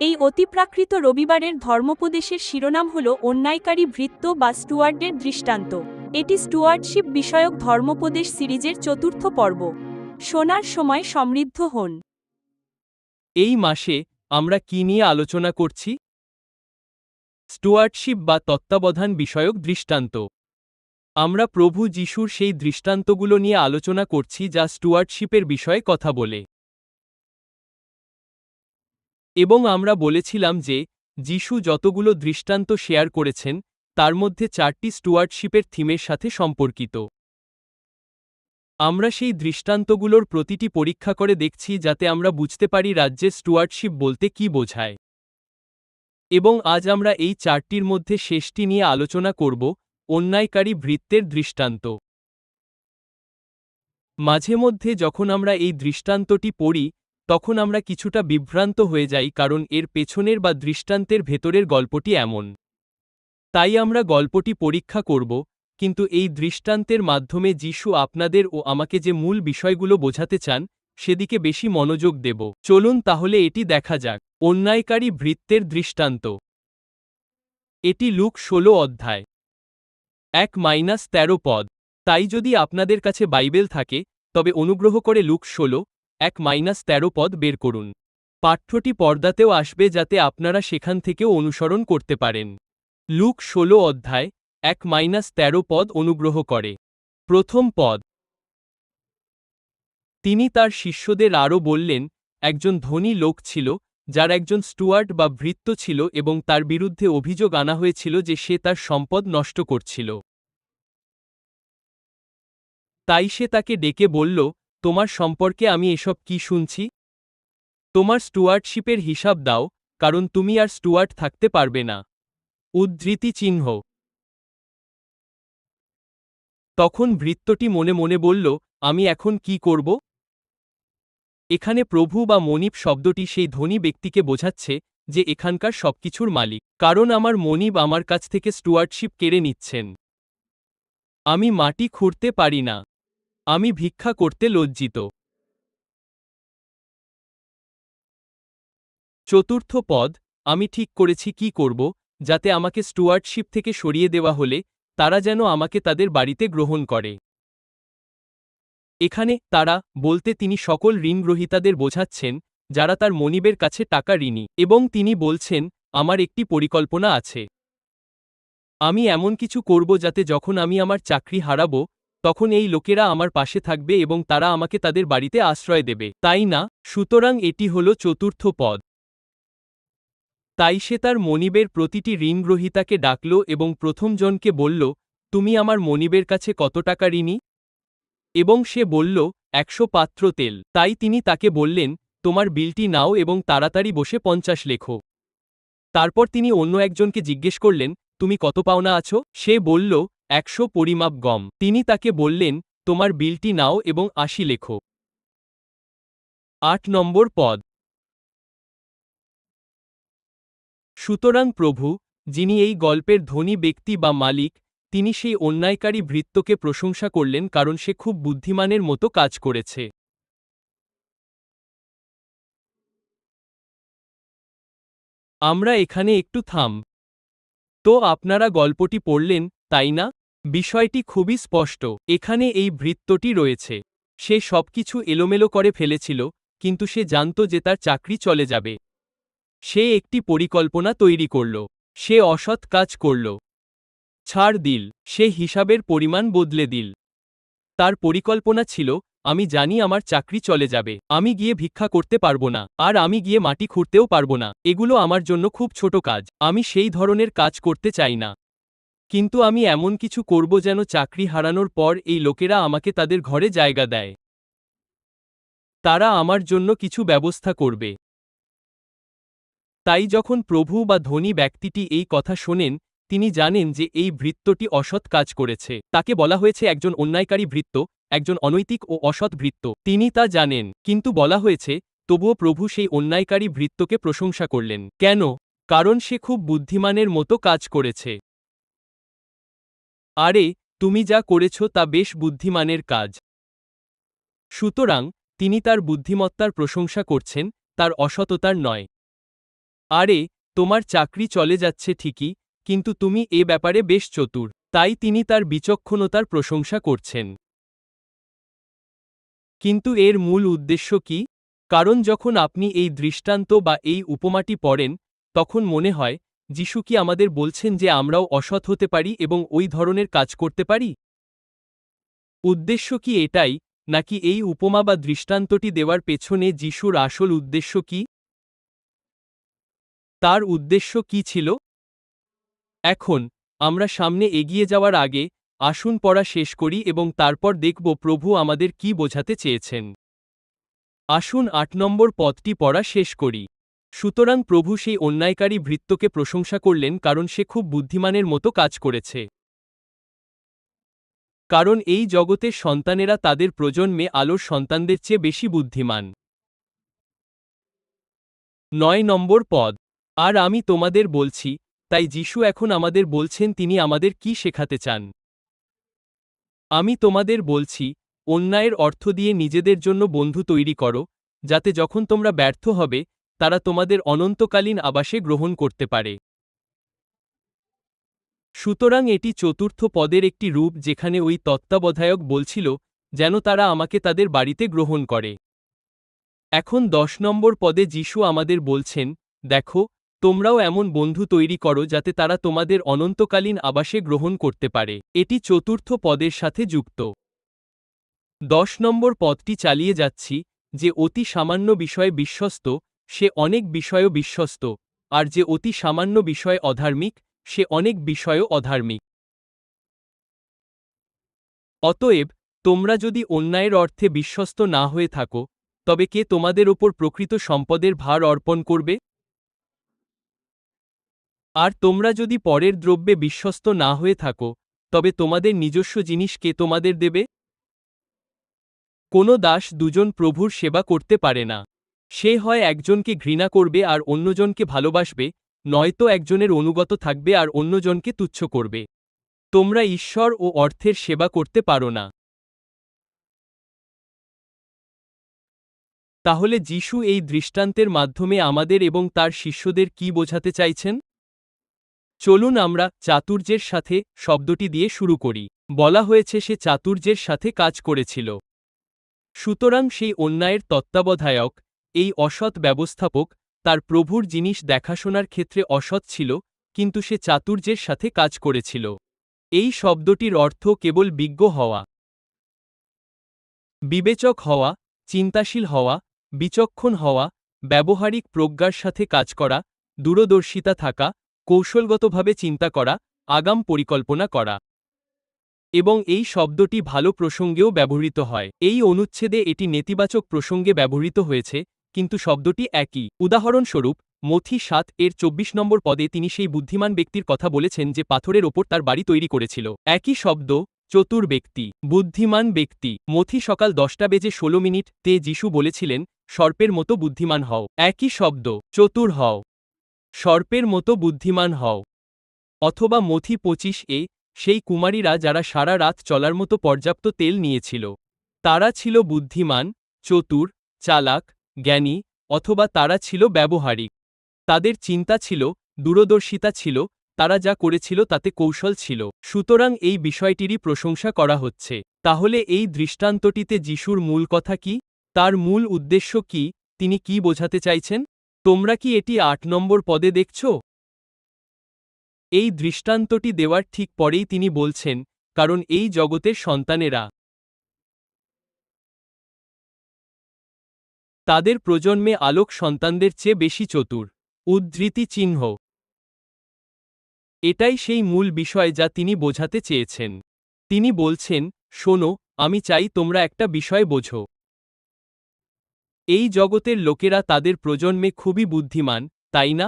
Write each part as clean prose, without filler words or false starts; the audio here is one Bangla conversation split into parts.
এই অতিপ্রাকৃত রবিবারের ধর্মোপদেশের শিরোনাম হল অন্যায়কারী ভৃত্য বা স্টুয়ার্ডের দৃষ্টান্ত। এটি স্টুয়ার্ডশিপ বিষয়ক ধর্মোপদেশ সিরিজের চতুর্থ পর্ব। শোনার সময় সমৃদ্ধ হন। এই মাসে আমরা কি নিয়ে আলোচনা করছি? স্টুয়ার্ডশিপ বা তত্ত্বাবধান বিষয়ক দৃষ্টান্ত। আমরা প্রভু যিশুর সেই দৃষ্টান্তগুলো নিয়ে আলোচনা করছি যা স্টুয়ার্ডশিপের বিষয়ে কথা বলে। এবং আমরা বলেছিলাম যে যিশু যতগুলো দৃষ্টান্ত শেয়ার করেছেন তার মধ্যে 4টি স্টুয়ার্ডশিপের থিমের সাথে সম্পর্কিত। আমরা সেই দৃষ্টান্তগুলোর প্রতিটি পরীক্ষা করে দেখছি যাতে আমরা বুঝতে পারি রাজ্যের স্টুয়ার্ডশিপ বলতে কী বোঝায়। এবং আজ আমরা এই 4টির মধ্যে শেষটি নিয়ে আলোচনা করব, অন্যায়কারী ভৃত্যের দৃষ্টান্ত। মাঝে মধ্যে যখন আমরা এই দৃষ্টান্তটি পড়ি তখন আমরা কিছুটা বিভ্রান্ত হয়ে যাই, কারণ এর পেছনের বা দৃষ্টান্তের ভেতরের গল্পটি এমন। তাই আমরা গল্পটি পরীক্ষা করব, কিন্তু এই দৃষ্টান্তের মাধ্যমে যিশু আপনাদের ও আমাকে যে মূল বিষয়গুলো বোঝাতে চান সেদিকে বেশি মনোযোগ দেব। চলুন তাহলে এটি দেখা যাক। অন্যায়কারী ভৃত্যের দৃষ্টান্ত। এটি লুক 16 অধ্যায় 1-13 পদ। তাই যদি আপনাদের কাছে বাইবেল থাকে তবে অনুগ্রহ করে লুক 16:1-13 পদ বের করুন। পাঠ্যটি পর্দাতেও আসবে যাতে আপনারা সেখান থেকেও অনুসরণ করতে পারেন। লুক 16 অধ্যায় 1-13 পদ অনুগ্রহ করে। প্রথম পদ। তিনি তার শিষ্যদের আরও বললেন, একজন ধনী লোক ছিল যার একজন স্টুয়ার্ড বা ভৃত্য ছিল এবং তার বিরুদ্ধে অভিযোগ আনা হয়েছিল যে সে তার সম্পদ নষ্ট করছিল। তাই সে তাকে ডেকে বলল, তোমার সম্পর্কে আমি এসব কি শুনছি? তোমার স্টুয়ার্ডশিপের হিসাব দাও, কারণ তুমি আর স্টুয়ার্ড থাকতে পারবে না। উদ্ধৃতি চিহ্ন। তখন ভৃত্যটি মনে মনে বলল, আমি এখন কি করব? এখানে প্রভু বা মনিব শব্দটি সেই ধনী ব্যক্তিকে বোঝাচ্ছে যে এখানকার সবকিছুর মালিক, কারণ আমার মনিব আমার কাছ থেকে স্টুয়ার্ডশিপ কেড়ে নিচ্ছেন। আমি মাটি খুঁড়তে পারি না। আমি ভিক্ষা করতে লজ্জিত। চতুর্থ পদ। আমি ঠিক করেছি কি করব, যাতে আমাকে স্টুয়ার্ডশিপ থেকে সরিয়ে দেওয়া হলে তারা যেন আমাকে তাদের বাড়িতে গ্রহণ করে। এখানে তারা বলতে তিনি সকল ঋণগ্রহীতাদের বোঝাচ্ছেন যারা তার মনিবের কাছে টাকা ঋণী, এবং তিনি বলছেন, আমার একটি পরিকল্পনা আছে। আমি এমন কিছু করব যাতে যখন আমি আমার চাকরি হারাব তখন এই লোকেরা আমার পাশে থাকবে এবং তারা আমাকে তাদের বাড়িতে আশ্রয় দেবে, তাই না? সুতরাং এটি হল চতুর্থ পদ। তাই সে তার মনিবের প্রতিটি ঋণগ্রহীতাকে ডাকল এবং প্রথম জনকে বলল, তুমি আমার মনিবের কাছে কত টাকা ঋণী? এবং সে বলল, 100 পাত্র তেল। তাই তিনি তাকে বললেন, তোমার বিলটি নাও এবং তাড়াতাড়ি বসে 50 লেখো। তারপর তিনি অন্য একজনকে জিজ্ঞেস করলেন, তুমি কত পাওনা আছো? সে বলল, 100 পরিমাপ গম। তিনি তাকে বললেন, তোমার বিলটি নাও এবং 80 লেখো। 8 নম্বর পদ। সুতরাং প্রভু, যিনি এই গল্পের ধনী ব্যক্তি বা মালিক, তিনি সেই অন্যায়কারী ভৃত্যকে প্রশংসা করলেন কারণ সে খুব বুদ্ধিমানের মতো কাজ করেছে। আমরা এখানে একটু থাম। তো আপনারা গল্পটি পড়লেন, তাই না? বিষয়টি খুবই স্পষ্ট। এখানে এই ভৃত্যটি রয়েছে। সে সবকিছু এলোমেলো করে ফেলেছিল, কিন্তু সে জানত যে তার চাকরি চলে যাবে। সে একটি পরিকল্পনা তৈরি করল। সে অসৎ কাজ করল। ছাড় দিল। সে হিসাবের পরিমাণ বদলে দিল। তার পরিকল্পনা ছিল, আমি জানি আমার চাকরি চলে যাবে, আমি গিয়ে ভিক্ষা করতে পারবো না, আর আমি গিয়ে মাটি খুঁড়তেও পারবো না, এগুলো আমার জন্য খুব ছোট কাজ, আমি সেই ধরনের কাজ করতে চাই না। কিন্তু আমি এমন কিছু করব যেন চাকরি হারানোর পর এই লোকেরা আমাকে তাদের ঘরে জায়গা দেয়। তারা আমার জন্য কিছু ব্যবস্থা করবে। তাই যখন প্রভু বা ধনী ব্যক্তিটি এই কথা শোনেন, তিনি জানেন যে এই ভৃত্যটি অসৎ কাজ করেছে। তাকে বলা হয়েছে একজন অন্যায়কারী ভৃত্য, একজন অনৈতিক ও অসৎ ভৃত্য। তিনি তা জানেন, কিন্তু বলা হয়েছে, তবুও প্রভু সেই অন্যায়কারী ভৃত্যকে প্রশংসা করলেন। কেন? কারণ সে খুব বুদ্ধিমানের মতো কাজ করেছে। আরে, তুমি যা করেছ তা বেশ বুদ্ধিমানের কাজ। সুতরাং তিনি তার বুদ্ধিমত্তার প্রশংসা করছেন, তার অসততার নয়। আরে, তোমার চাকরি চলে যাচ্ছে ঠিকই, কিন্তু তুমি এ ব্যাপারে বেশ চতুর। তাই তিনি তার বিচক্ষণতার প্রশংসা করছেন। কিন্তু এর মূল উদ্দেশ্য কি? কারণ যখন আপনি এই দৃষ্টান্ত বা এই উপমাটি পড়েন, তখন মনে হয় যিশু কি আমাদের বলছেন যে আমরাও অসৎ হতে পারি এবং ওই ধরনের কাজ করতে পারি? উদ্দেশ্য কি এটাই, নাকি এই উপমা বা দৃষ্টান্তটি দেওয়ার পেছনে যিশুর আসল উদ্দেশ্য কি? তার উদ্দেশ্য কি ছিল? এখন আমরা সামনে এগিয়ে যাওয়ার আগে আসুন পড়া শেষ করি এবং তারপর দেখব প্রভু আমাদের কি বোঝাতে চেয়েছেন। আসুন ৮ নম্বর পদটি পড়া শেষ করি। সুতরাং প্রভু সেই অন্যায়কারী ভৃত্যকে প্রশংসা করলেন কারণ সে খুব বুদ্ধিমানের মতো কাজ করেছে। কারণ এই জগতের সন্তানেরা তাদের প্রজন্মে আলোর সন্তানদের চেয়ে বেশি বুদ্ধিমান। ৯ নম্বর পদ। আর আমি তোমাদের বলছি, তাই যিশু এখন আমাদের বলছেন তিনি আমাদের কি শেখাতে চান। আমি তোমাদের বলছি, অন্যায়ের অর্থ দিয়ে নিজেদের জন্য বন্ধু তৈরি করো, যাতে যখন তোমরা ব্যর্থ হবে, তারা তোমাদের অনন্তকালীন আবাসে গ্রহণ করতে পারে। সুতরাং এটি চতুর্থ পদের একটি রূপ যেখানে ওই তত্ত্বাবধায়ক বলছিল, যেন তারা আমাকে তাদের বাড়িতে গ্রহণ করে। এখন ১০ নম্বর পদে যিশু আমাদের বলছেন, দেখো, তোমরাও এমন বন্ধু তৈরি করো যাতে তারা তোমাদের অনন্তকালীন আবাসে গ্রহণ করতে পারে। এটি চতুর্থ পদের সাথে যুক্ত। ১০ নম্বর পদটি চালিয়ে যাচ্ছি, যে অতি সামান্য বিষয়ে বিশ্বস্ত, সে অনেক বিষয়েও বিশ্বস্ত, আর যে অতি সামান্য বিষয়ে অধার্মিক, সে অনেক বিষয়েও অধার্মিক। অতএব, তোমরা যদি অন্যায়ের অর্থে বিশ্বস্ত না হয়ে থাকো, তবে কে তোমাদের ওপর প্রকৃত সম্পদের ভার অর্পণ করবে? আর তোমরা যদি পরের দ্রব্যে বিশ্বস্ত না হয়ে থাকো, তবে তোমাদের নিজস্ব জিনিস কে তোমাদের দেবে? কোনো দাস দুজন প্রভুর সেবা করতে পারে না। সে হয় একজনকে ঘৃণা করবে আর অন্যজনকে ভালোবাসবে, নয়তো একজনের অনুগত থাকবে আর অন্যজনকে তুচ্ছ করবে। তোমরা ঈশ্বর ও অর্থের সেবা করতে পারো না। তাহলে যিশু এই দৃষ্টান্তের মাধ্যমে আমাদের এবং তার শিষ্যদের কি বোঝাতে চাইছেন? চলুন আমরা চাতুর্যের সাথে শব্দটি দিয়ে শুরু করি। বলা হয়েছে সে চাতুর্যের সাথে কাজ করেছিল। সুতরাং সেই অন্যায়ের তত্ত্বাবধায়ক, এই অসৎ ব্যবস্থাপক, তার প্রভুর জিনিস দেখাশোনার ক্ষেত্রে অসৎ ছিল, কিন্তু সে চাতুর্যের সাথে কাজ করেছিল। এই শব্দটির অর্থ কেবল বিজ্ঞ হওয়া, বিবেচক হওয়া, চিন্তাশীল হওয়া, বিচক্ষণ হওয়া, ব্যবহারিক প্রজ্ঞার সাথে কাজ করা, দূরদর্শিতা থাকা, কৌশলগতভাবে চিন্তা করা, আগাম পরিকল্পনা করা। এবং এই শব্দটি ভালো প্রসঙ্গেও ব্যবহৃত হয়। এই অনুচ্ছেদে এটি নেতিবাচক প্রসঙ্গে ব্যবহৃত হয়েছে, কিন্তু শব্দটি একই। উদাহরণস্বরূপ, মথি ৭ এর ২৪ নম্বর পদে তিনি সেই বুদ্ধিমান ব্যক্তির কথা বলেছেন যে পাথরের ওপর তার বাড়ি তৈরি করেছিল। একই শব্দ, চতুর ব্যক্তি, বুদ্ধিমান ব্যক্তি। মথি সকাল ১০:১৬ তে যিশু বলেছিলেন, সর্পের মতো বুদ্ধিমান হও। একই শব্দ, চতুর হও, সর্পের মতো বুদ্ধিমান হও। অথবা মথি ২৫ সেই কুমারীরা যারা সারা রাত চলার মতো পর্যাপ্ত তেল নিয়েছিল। তারা ছিল বুদ্ধিমান, চতুর, চালাক, জ্ঞানী, অথবা তারা ছিল ব্যবহারিক। তাদের চিন্তা ছিল, দূরদর্শিতা ছিল, তারা যা করেছিল তাতে কৌশল ছিল। সুতরাং এই বিষয়টিরই প্রশংসা করা হচ্ছে। তাহলে এই দৃষ্টান্তটিতে যিশুর মূল কথা কি? তার মূল উদ্দেশ্য কি? তিনি কি বোঝাতে চাইছেন? তোমরা কি এটি ৮ নম্বর পদে দেখছ? এই দৃষ্টান্তটি দেওয়ার ঠিক পরেই তিনি বলছেন, কারণ এই জগতের সন্তানেরা তাদের প্রজন্মে আলোক সন্তানদের চেয়ে বেশি চতুর। উদ্ধৃতি চিহ্ন। এটাই সেই মূল বিষয় যা তিনি বোঝাতে চেয়েছেন। তিনি বলছেন, শোনো, আমি চাই তোমরা একটা বিষয় বোঝো। এই জগতের লোকেরা তাদের প্রজন্মে খুবই বুদ্ধিমান, তাই না?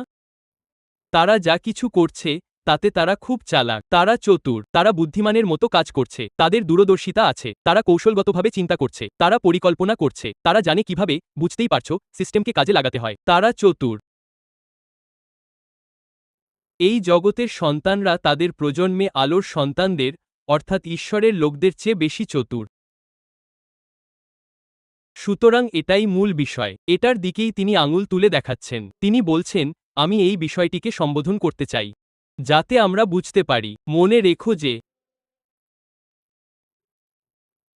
তারা যা কিছু করছে, তাতে তারা খুব চালাক, তারা চতুর, তারা বুদ্ধিমানের মতো কাজ করছে, তাদের দূরদর্শিতা আছে, তারা কৌশলগতভাবে চিন্তা করছে, তারা পরিকল্পনা করছে, তারা জানে কিভাবে, বুঝতেই পারছো, সিস্টেমকে কাজে লাগাতে হয়, তারা চতুর। এই জগতের সন্তানরা তাদের প্রজন্মে আলোর সন্তানদের, অর্থাৎ ঈশ্বরের লোকদের চেয়ে বেশি চতুর। সুতরাং এটাই মূল বিষয়। এটার দিকেই তিনি আঙুল তুলে দেখাচ্ছেন। তিনি বলছেন, আমি এই বিষয়টিকে সম্বোধন করতে চাই, যাতে আমরা বুঝতে পারি। মনে রেখো যে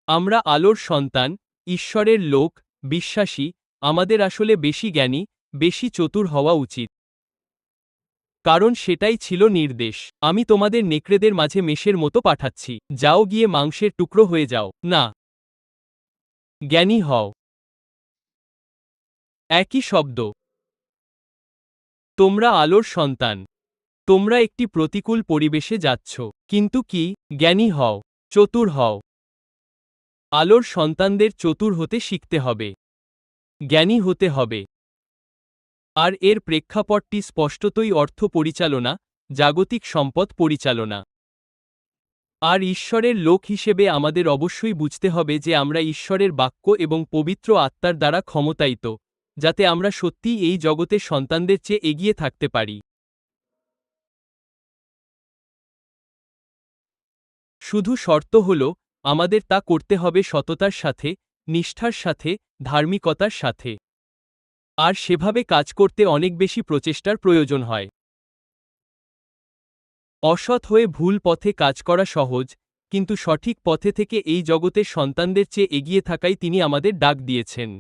আমরা আলোর সন্তান, ঈশ্বরের লোক, বিশ্বাসী, আমাদের আসলে বেশি জ্ঞানী, বেশি চতুর হওয়া উচিত। কারণ সেটাই ছিল নির্দেশ। আমি তোমাদের নেকড়েদের মাঝে মেষের মতো পাঠাচ্ছি। যাও গিয়ে মাংসের টুকরো হয়ে যাও না, জ্ঞানী হও। একই শব্দ। তোমরা আলোর সন্তান। তোমরা একটি প্রতিকূল পরিবেশে যাচ্ছ, কিন্তু কি, জ্ঞানী হও, চতুর হও। আলোর সন্তানদের চতুর হতে শিখতে হবে, জ্ঞানী হতে হবে। আর এর প্রেক্ষাপটটি স্পষ্টতই অর্থ পরিচালনা, জাগতিক সম্পদ পরিচালনা। আর ঈশ্বরের লোক হিসেবে আমাদের অবশ্যই বুঝতে হবে যে আমরা ঈশ্বরের বাক্য এবং পবিত্র আত্মার দ্বারা ক্ষমতায়িত, যাতে আমরা সত্যিই এই জগতের সন্তানদের চেয়ে এগিয়ে থাকতে পারি। শুধু শর্ত হল, আমাদের তা করতে হবে সততার সাথে, নিষ্ঠার সাথে, ধার্মিকতার সাথে। আর সেভাবে কাজ করতে অনেক বেশি প্রচেষ্টার প্রয়োজন হয়। অসৎ হয়ে ভুল পথে কাজ করা সহজ, কিন্তু সঠিক পথে থেকে এই জগতের সন্তানদের চেয়ে এগিয়ে থাকাই তিনি আমাদের ডাক দিয়েছেন।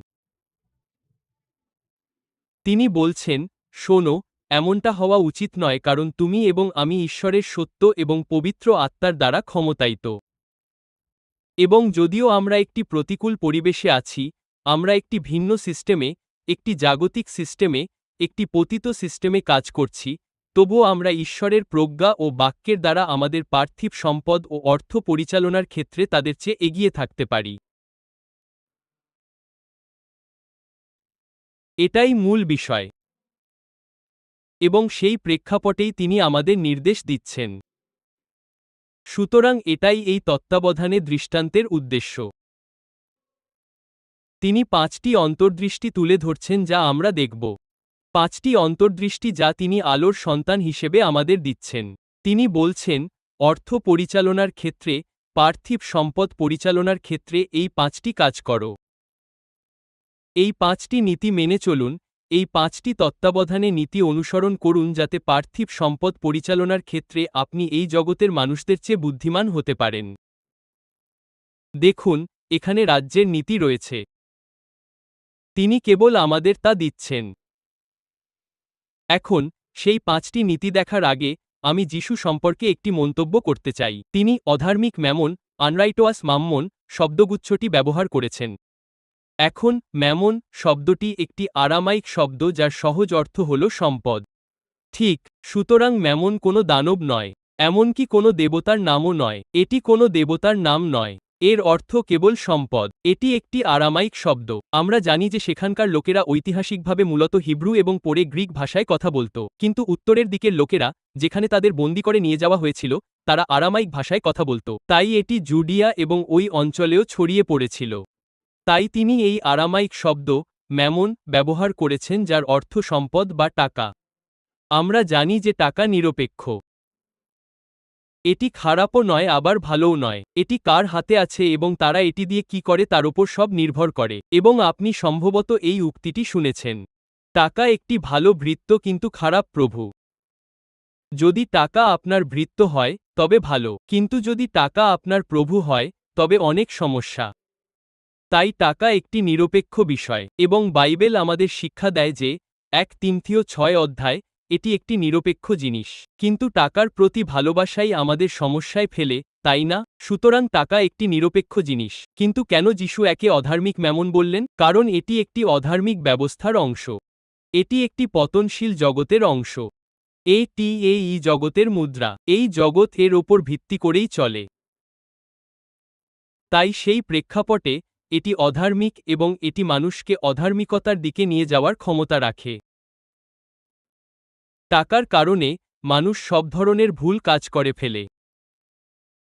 তিনি বলছেন, শোনো, এমনটা হওয়া উচিত নয়, কারণ তুমি এবং আমি ঈশ্বরের সত্য এবং পবিত্র আত্মার দ্বারা ক্ষমতায়িত। এবং যদিও আমরা একটি প্রতিকূল পরিবেশে আছি, আমরা একটি ভিন্ন সিস্টেমে, একটি জাগতিক সিস্টেমে, একটি পতিত সিস্টেমে কাজ করছি, তবুও আমরা ঈশ্বরের প্রজ্ঞা ও বাক্যের দ্বারা আমাদের পার্থিব সম্পদ ও অর্থ পরিচালনার ক্ষেত্রে তাদের চেয়ে এগিয়ে থাকতে পারি। এটাই মূল বিষয়। এবং সেই প্রেক্ষাপটেই তিনি আমাদের নির্দেশ দিচ্ছেন। সুতরাং এটাই এই তত্ত্বাবধানে দৃষ্টান্তের উদ্দেশ্য। তিনি 5টি অন্তর্দৃষ্টি তুলে ধরছেন যা আমরা দেখব। 5টি অন্তর্দৃষ্টি যা তিনি আলোর সন্তান হিসেবে আমাদের দিচ্ছেন। তিনি বলছেন, অর্থ পরিচালনার ক্ষেত্রে, পার্থিব সম্পদ পরিচালনার ক্ষেত্রে এই 5টি কাজ করো। এই 5টি নীতি মেনে চলুন, এই 5টি তত্ত্বাবধানে নীতি অনুসরণ করুন যাতে পার্থিব সম্পদ পরিচালনার ক্ষেত্রে আপনি এই জগতের মানুষদের চেয়ে বুদ্ধিমান হতে পারেন। দেখুন, এখানে রাজ্যের নীতি রয়েছে। তিনি কেবল আমাদের তা দিচ্ছেন। এখন, সেই 5টি নীতি দেখার আগে, আমি যিশু সম্পর্কে একটি মন্তব্য করতে চাই। তিনি অধার্মিক ম্যামন, আনরাইটোয়াস মাম্মন শব্দগুচ্ছটি ব্যবহার করেছেন। এখন, ম্যামন শব্দটি একটি আরামাইক শব্দ যার সহজ অর্থ হল সম্পদ। ঠিক, সুতরাং ম্যামন কোনো দানব নয়, এমনকি কোনো দেবতার নামও নয়। এটি কোনো দেবতার নাম নয়। এর অর্থ কেবল সম্পদ। এটি একটি আরামাইক শব্দ। আমরা জানি যে সেখানকার লোকেরা ঐতিহাসিকভাবে মূলত হিব্রু এবং পরে গ্রিক ভাষায় কথা বলত, কিন্তু উত্তরের দিকের লোকেরা, যেখানে তাদের বন্দি করে নিয়ে যাওয়া হয়েছিল, তারা আরামাইক ভাষায় কথা বলত। তাই এটি জুডিয়া এবং ওই অঞ্চলেও ছড়িয়ে পড়েছিল। তাই তিনি এই আরামাইক শব্দ, ম্যামন, ব্যবহার করেছেন যার অর্থ সম্পদ বা টাকা। আমরা জানি যে টাকা নিরপেক্ষ। এটি খারাপও নয় আবার ভালোও নয়। এটি কার হাতে আছে এবং তারা এটি দিয়ে কি করে তার উপর সব নির্ভর করে। এবং আপনি সম্ভবত এই উক্তিটি শুনেছেন, টাকা একটি ভালো ভৃত্য কিন্তু খারাপ প্রভু। যদি টাকা আপনার ভৃত্য হয়, তবে ভালো, কিন্তু যদি টাকা আপনার প্রভু হয়, তবে অনেক সমস্যা। তাই টাকা একটি নিরপেক্ষ বিষয়, এবং বাইবেল আমাদের শিক্ষা দেয় যে 1 তিমথিয় 6 অধ্যায়, এটি একটি নিরপেক্ষ জিনিস। কিন্তু টাকার প্রতি ভালোবাসাই আমাদের সমস্যায় ফেলে, তাই না? সুতরাং টাকা একটি নিরপেক্ষ জিনিস। কিন্তু কেন যিশু একে অধার্মিক ম্যামন বললেন? কারণ এটি একটি অধার্মিক ব্যবস্থার অংশ। এটি একটি পতনশীল জগতের অংশ। এটি এই জগতের মুদ্রা। এই জগৎ এর ওপর ভিত্তি করেই চলে। তাই সেই প্রেক্ষাপটে, এটি অধার্মিক এবং এটি মানুষকে অধার্মিকতার দিকে নিয়ে যাওয়ার ক্ষমতা রাখে। টাকার কারণে, মানুষ সব ধরনের ভুল কাজ করে ফেলে।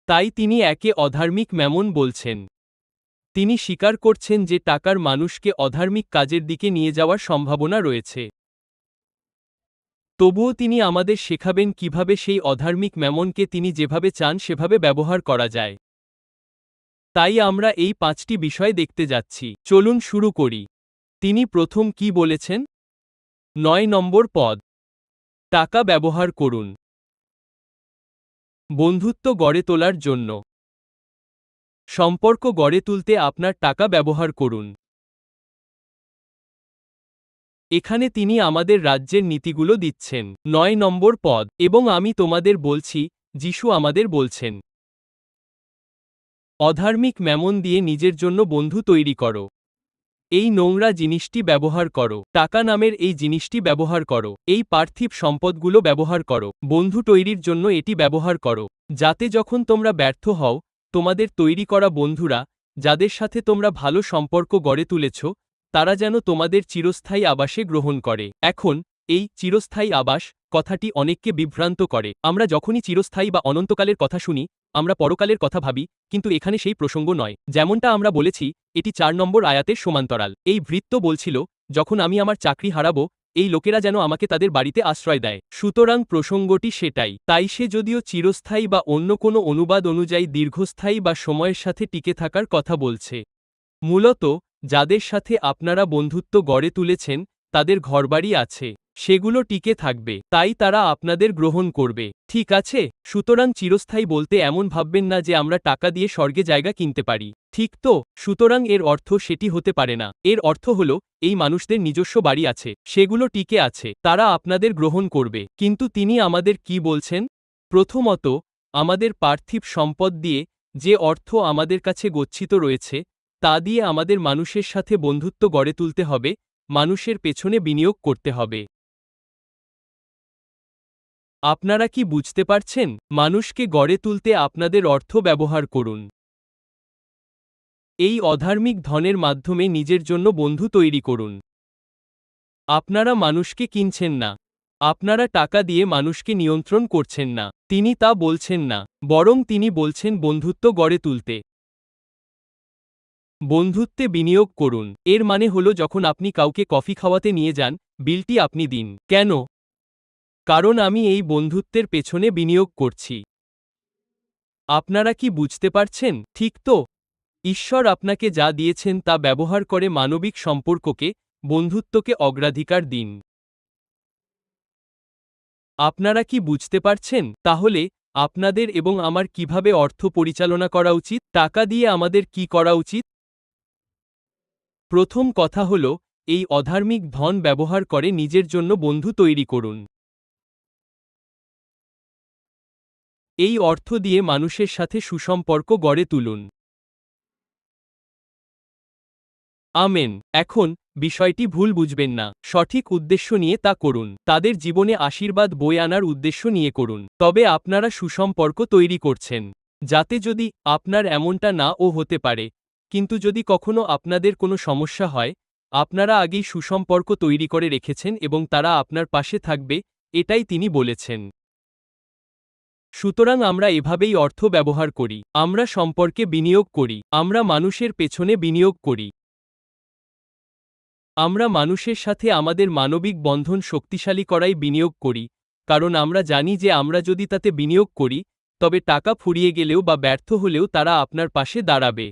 তাই তিনি একে অধার্মিক ম্যামন বলছেন। তিনি স্বীকার করছেন যে টাকার মানুষকে অধার্মিক কাজের দিকে নিয়ে যাওয়ার সম্ভাবনা রয়েছে। তবুও তিনি আমাদের শেখাবেন কিভাবে সেই অধার্মিক ম্যামনকে তিনি যেভাবে চান সেভাবে ব্যবহার করা যায়। তাই আমরা এই 5টি বিষয় দেখতে যাচ্ছি। চলুন শুরু করি। তিনি প্রথম কি বলেছেন? 9 নম্বর পদ। টাকা ব্যবহার করুন বন্ধুত্ব গড়ে তোলার জন্য। সম্পর্ক গড়ে তুলতে আপনার টাকা ব্যবহার করুন। এখানে তিনি আমাদের রাজ্যের নীতিগুলো দিচ্ছেন। ৯ নম্বর পদ, এবং আমি তোমাদের বলছি, যিশু আমাদের বলছেন, অধার্মিক ম্যামন দিয়ে নিজের জন্য বন্ধু তৈরি করো। এই নোংরা জিনিসটি ব্যবহার করো। টাকা নামের এই জিনিসটি ব্যবহার করো। এই পার্থিব সম্পদগুলো ব্যবহার করো। বন্ধু তৈরির জন্য এটি ব্যবহার করো, যাতে যখন তোমরা ব্যর্থ হও, তোমাদের তৈরি করা বন্ধুরা, যাদের সাথে তোমরা ভালো সম্পর্ক গড়ে তুলেছ, তারা যেন তোমাদের চিরস্থায়ী আবাসে গ্রহণ করে। এখন এই চিরস্থায়ী আবাস কথাটি অনেককে বিভ্রান্ত করে। আমরা যখনই চিরস্থায়ী বা অনন্তকালের কথা শুনি, আমরা পরকালের কথা ভাবি, কিন্তু এখানে সেই প্রসঙ্গ নয়। যেমনটা আমরা বলেছি, এটি ৪ নম্বর আয়াতের সমান্তরাল। এই ভৃত্য বলছিল, যখন আমি আমার চাকরি হারাবো, এই লোকেরা যেন আমাকে তাদের বাড়িতে আশ্রয় দেয়। সুতরাং প্রসঙ্গটি সেটাই। তাই সে যদিও চিরস্থায়ী বা অন্য কোনো অনুবাদ অনুযায়ী দীর্ঘস্থায়ী বা সময়ের সাথে টিকে থাকার কথা বলছে। মূলত যাদের সাথে আপনারা বন্ধুত্ব গড়ে তুলেছেন, তাদের ঘরবাড়ি আছে, সেগুলো টিকে থাকবে, তাই তারা আপনাদের গ্রহণ করবে। ঠিক আছে? সুতরাং চিরস্থায়ী বলতে এমন ভাববেন না যে আমরা টাকা দিয়ে স্বর্গে জায়গা কিনতে পারি। ঠিক তো? সুতরাং এর অর্থ সেটি হতে পারে না। এর অর্থ হল, এই মানুষদের নিজস্ব বাড়ি আছে, সেগুলো টিকে আছে, তারা আপনাদের গ্রহণ করবে। কিন্তু তিনি আমাদের কি বলছেন? প্রথমত, আমাদের পার্থিব সম্পদ দিয়ে, যে অর্থ আমাদের কাছে গচ্ছিত রয়েছে, তা দিয়ে আমাদের মানুষের সাথে বন্ধুত্ব গড়ে তুলতে হবে, মানুষের পেছনে বিনিয়োগ করতে হবে। আপনারা কি বুঝতে পারছেন? মানুষকে গড়ে তুলতে আপনাদের অর্থ ব্যবহার করুন। এই অধার্মিক ধনের মাধ্যমে নিজের জন্য বন্ধু তৈরি করুন। আপনারা মানুষকে কিনছেন না। আপনারা টাকা দিয়ে মানুষকে নিয়ন্ত্রণ করছেন না। তিনি তা বলছেন না, বরং তিনি বলছেন বন্ধুত্ব গড়ে তুলতে। বন্ধুত্বে বিনিয়োগ করুন। এর মানে হল, যখন আপনি কাউকে কফি খাওয়াতে নিয়ে যান, বিলটি আপনি দিন। কেন? কারণ আমি এই বন্ধুত্বের পেছনে বিনিয়োগ করছি। আপনারা কি বুঝতে পারছেন? ঠিক তো? ঈশ্বর আপনাকে যা দিয়েছেন তা ব্যবহার করে মানবিক সম্পর্ককে, বন্ধুত্বকে অগ্রাধিকার দিন। আপনারা কি বুঝতে পারছেন? তাহলে আপনাদের এবং আমার কিভাবে অর্থ পরিচালনা করা উচিত? টাকা দিয়ে আমাদের কি করা উচিত? প্রথম কথা হল, এই অধার্মিক ধন ব্যবহার করে নিজের জন্য বন্ধু তৈরি করুন। এই অর্থ দিয়ে মানুষের সাথে সুসম্পর্ক গড়ে তুলুন। আমেন। এখন বিষয়টি ভুল বুঝবেন না। সঠিক উদ্দেশ্য নিয়ে তা করুন। তাদের জীবনে আশীর্বাদ বয়ে আনার উদ্দেশ্য নিয়ে করুন। তবে আপনারা সুসম্পর্ক তৈরি করছেন, যাতে যদি আপনার এমনটা নাও হতে পারে, কিন্তু যদি কখনো আপনাদের কোনো সমস্যা হয়, আপনারা আগেই সুসম্পর্ক তৈরি করে রেখেছেন এবং তারা আপনার পাশে থাকবে, এটাই তিনি বলেছেন। সুতরাং আমরা এভাবেই অর্থ ব্যবহার করি। আমরা সম্পর্কে বিনিয়োগ করি। আমরা মানুষের পেছনে বিনিয়োগ করি। আমরা মানুষের সাথে আমাদের মানবিক বন্ধন শক্তিশালী করাই বিনিয়োগ করি, কারণ আমরা জানি যে আমরা যদি তাতে বিনিয়োগ করি, তবে টাকা ফুরিয়ে গেলেও বা ব্যর্থ হলেও তারা আপনার পাশে দাঁড়াবে।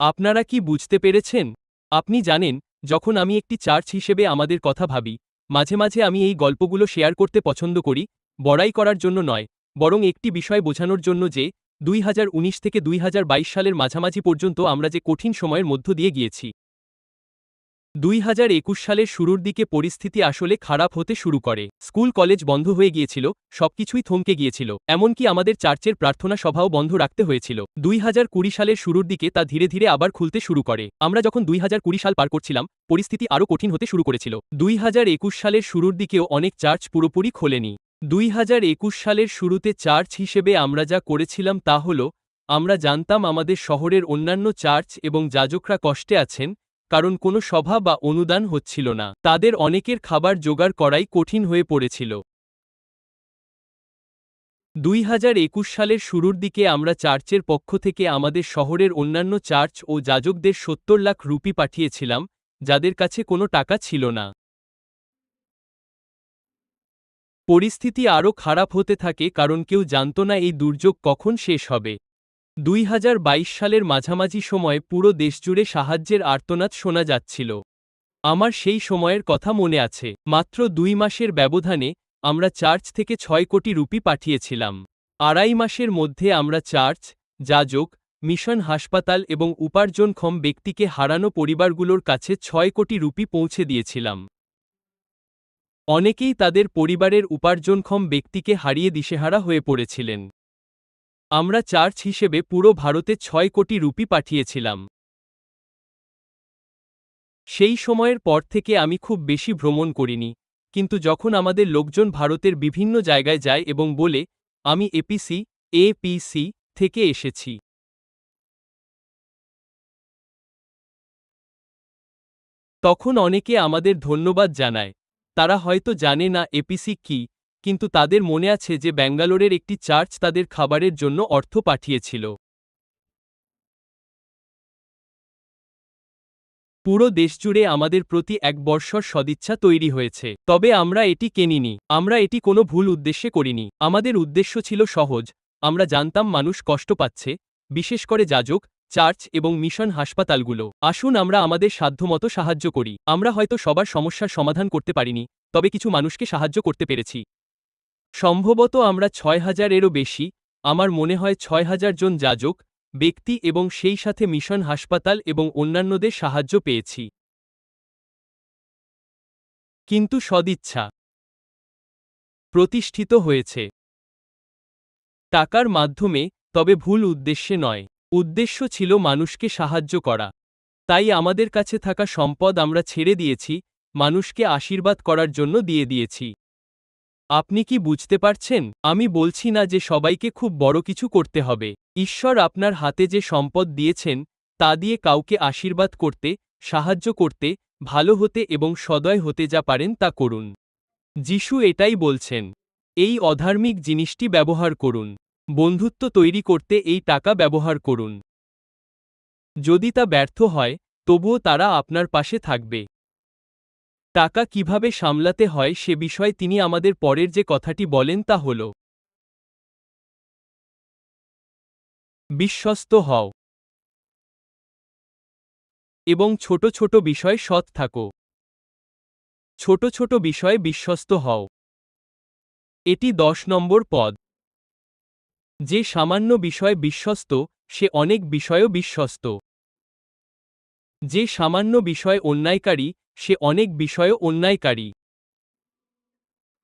আপনারা কি বুঝতে পেরেছেন? আপনি জানেন, যখন আমি একটি চার্চ হিসেবে আমাদের কথা ভাবি, মাঝে মাঝে আমি এই গল্পগুলো শেয়ার করতে পছন্দ করি, বড়াই করার জন্য নয়, বরং একটি বিষয় বোঝানোর জন্য যে ২০১৯ থেকে ২০২২ সালের মাঝামাঝি পর্যন্ত আমরা যে কঠিন সময়ের মধ্য দিয়ে গিয়েছি। ২০২১ সালের শুরুর দিকে পরিস্থিতি আসলে খারাপ হতে শুরু করে। স্কুল কলেজ বন্ধ হয়ে গিয়েছিল, সবকিছুই থমকে গিয়েছিল, এমনকি আমাদের চার্চের প্রার্থনা সভাও বন্ধ রাখতে হয়েছিল। ২০২০ সালের শুরুর দিকে তা ধীরে ধীরে আবার খুলতে শুরু করে। আমরা যখন ২০২০ সাল পার করছিলাম, পরিস্থিতি আরও কঠিন হতে শুরু করেছিল। ২০২১ সালের শুরুর দিকেও অনেক চার্চ পুরোপুরি খোলেনি। ২০২১ সালের শুরুতে চার্চ হিসেবে আমরা যা করেছিলাম তা হল, আমরা জানতাম আমাদের শহরের অন্যান্য চার্চ এবং যাজকরা কষ্টে আছেন, কারণ কোনো সভা বা অনুদান হচ্ছিল না। তাদের অনেকের খাবার জোগাড় করাই কঠিন হয়ে পড়েছিল। ২০২১ সালের শুরুর দিকে আমরা চার্চের পক্ষ থেকে আমাদের শহরের অন্যান্য চার্চ ও যাজকদের ৭০ লাখ রুপি পাঠিয়েছিলাম, যাদের কাছে কোনো টাকা ছিল না। পরিস্থিতি আরও খারাপ হতে থাকে কারণ কেউ জানত না এই দুর্যোগ কখন শেষ হবে। ২০২২ সালের মাঝামাঝি সময়ে পুরো দেশজুড়ে সাহায্যের আর্তনাদ শোনা যাচ্ছিল। আমার সেই সময়ের কথা মনে আছে। মাত্র 2 মাসের ব্যবধানে আমরা চার্চ থেকে 6 কোটি রুপি পাঠিয়েছিলাম। 2.5 মাসের মধ্যে আমরা চার্চ, যাজক, মিশন হাসপাতাল এবং উপার্জনক্ষম ব্যক্তিকে হারানো পরিবারগুলোর কাছে 6 কোটি রুপি পৌঁছে দিয়েছিলাম। অনেকেই তাদের পরিবারের উপার্জনক্ষম ব্যক্তিকে হারিয়ে দিশেহারা হয়ে পড়েছিলেন। আমরা চার্চ হিসেবে পুরো ভারতে 6 কোটি রুপি পাঠিয়েছিলাম। সেই সময়ের পর থেকে আমি খুব বেশি ভ্রমণ করিনি, কিন্তু যখন আমাদের লোকজন ভারতের বিভিন্ন জায়গায় যায় এবং বলে, আমি এপিসি থেকে এসেছি, তখন অনেকে আমাদের ধন্যবাদ জানায়। তারা হয়তো জানে না এপিসি কি, কিন্তু তাদের মনে আছে যে ব্যাঙ্গালোরের একটি চার্চ তাদের খাবারের জন্য অর্থ পাঠিয়েছিল। পুরো দেশজুড়ে আমাদের প্রতি এক বর্ষর সদিচ্ছা তৈরি হয়েছে। তবে আমরা এটি কেনিনি, আমরা এটি কোনো ভুল উদ্দেশ্যে করিনি। আমাদের উদ্দেশ্য ছিল সহজ। আমরা জানতাম মানুষ কষ্ট পাচ্ছে, বিশেষ করে যাজক, চার্চ এবং মিশন হাসপাতালগুলো। আসুন আমরা আমাদের সাধ্যমতো সাহায্য করি। আমরা হয়তো সবার সমস্যার সমাধান করতে পারিনি, তবে কিছু মানুষকে সাহায্য করতে পেরেছি। সম্ভবত আমরা 6,000-এরও বেশি, আমার মনে হয় 6,000 জন যাজক, ব্যক্তি এবং সেই সাথে মিশন হাসপাতাল এবং অন্যান্যদের সাহায্য পেয়েছি। কিন্তু সদিচ্ছা প্রতিষ্ঠিত হয়েছে টাকার মাধ্যমে, তবে ভুল উদ্দেশ্যে নয়। উদ্দেশ্য ছিল মানুষকে সাহায্য করা। তাই আমাদের কাছে থাকা সম্পদ আমরা ছেড়ে দিয়েছি, মানুষকে আশীর্বাদ করার জন্য দিয়ে দিয়েছি। আপনি কি বুঝতে পারছেন? আমি বলছি না যে সবাইকে খুব বড় কিছু করতে হবে। ঈশ্বর আপনার হাতে যে সম্পদ দিয়েছেন, তা দিয়ে কাউকে আশীর্বাদ করতে, সাহায্য করতে, ভালো হতে এবং সদয় হতে যা পারেন তা করুন। যিশু এটাই বলছেন। এই অধার্মিক জিনিসটি ব্যবহার করুন। বন্ধুত্ব তৈরি করতে এই টাকা ব্যবহার করুন। যদি তা ব্যর্থ হয়, তবুও তারা আপনার পাশে থাকবে। টাকা কিভাবে সামলাতে হয় সে বিষয়ে তিনি আমাদের পরের যে কথাটি বলেন তা হল, বিশ্বস্ত হও এবং ছোট ছোট বিষয়ে সৎ থাকো। ছোট ছোট বিষয়ে বিশ্বস্ত হও। এটি 10 নম্বর পদ। যে সামান্য বিষয়ে বিশ্বস্ত, সে অনেক বিষয়েও বিশ্বস্ত। যে সামান্য বিষয়ে অন্যায়কারী, সে অনেক বিষয়েও অন্যায়কারী।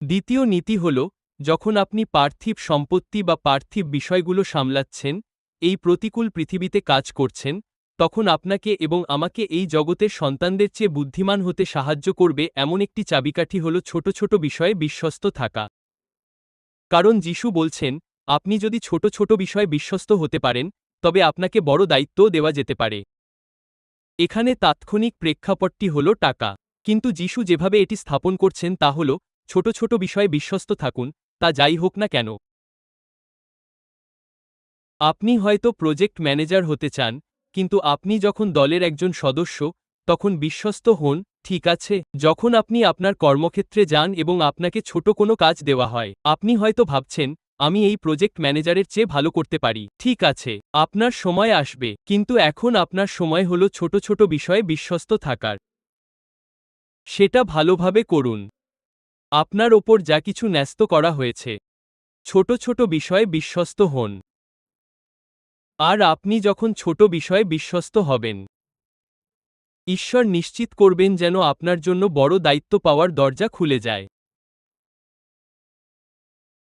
দ্বিতীয় নীতি হল, যখন আপনি পার্থিব সম্পত্তি বা পার্থিব বিষয়গুলো সামলাচ্ছেন, এই প্রতিকূল পৃথিবীতে কাজ করছেন, তখন আপনাকে এবং আমাকে এই জগতের সন্তানদের চেয়ে বুদ্ধিমান হতে সাহায্য করবে এমন একটি চাবিকাঠি হল ছোট ছোট বিষয়ে বিশ্বস্ত থাকা। কারণ যিশু বলছেন, আপনি যদি ছোট ছোট বিষয়ে বিশ্বস্ত হতে পারেন, তবে আপনাকে বড় দায়িত্বও দেওয়া যেতে পারে। এখানে তাৎক্ষণিক প্রেক্ষাপটটি হল টাকা। কিন্তু যিশু যেভাবে এটি স্থাপন করছেন তা হল, ছোট ছোট বিষয়ে বিশ্বস্ত থাকুন, তা যাই হোক না কেন। আপনি হয়তো প্রজেক্ট ম্যানেজার হতে চান, কিন্তু আপনি যখন দলের একজন সদস্য, তখন বিশ্বস্ত হন, ঠিক আছে? যখন আপনি আপনার কর্মক্ষেত্রে যান এবং আপনাকে ছোট কোনো কাজ দেওয়া হয়, আপনি হয়তো ভাবছেন, আমি এই প্রজেক্ট ম্যানেজারের চেয়ে ভালো করতে পারি। ঠিক আছে, আপনার সময় আসবে, কিন্তু এখন আপনার সময় হল ছোট ছোট বিষয়ে বিশ্বস্ত থাকার। সেটা ভালোভাবে করুন। আপনার ওপর যা কিছু ন্যস্ত করা হয়েছে, ছোট ছোট বিষয়ে বিশ্বস্ত হন। আর আপনি যখন ছোট বিষয়ে বিশ্বস্ত হবেন, ঈশ্বর নিশ্চিত করবেন যেন আপনার জন্য বড় দায়িত্ব পাওয়ার দরজা খুলে যায়।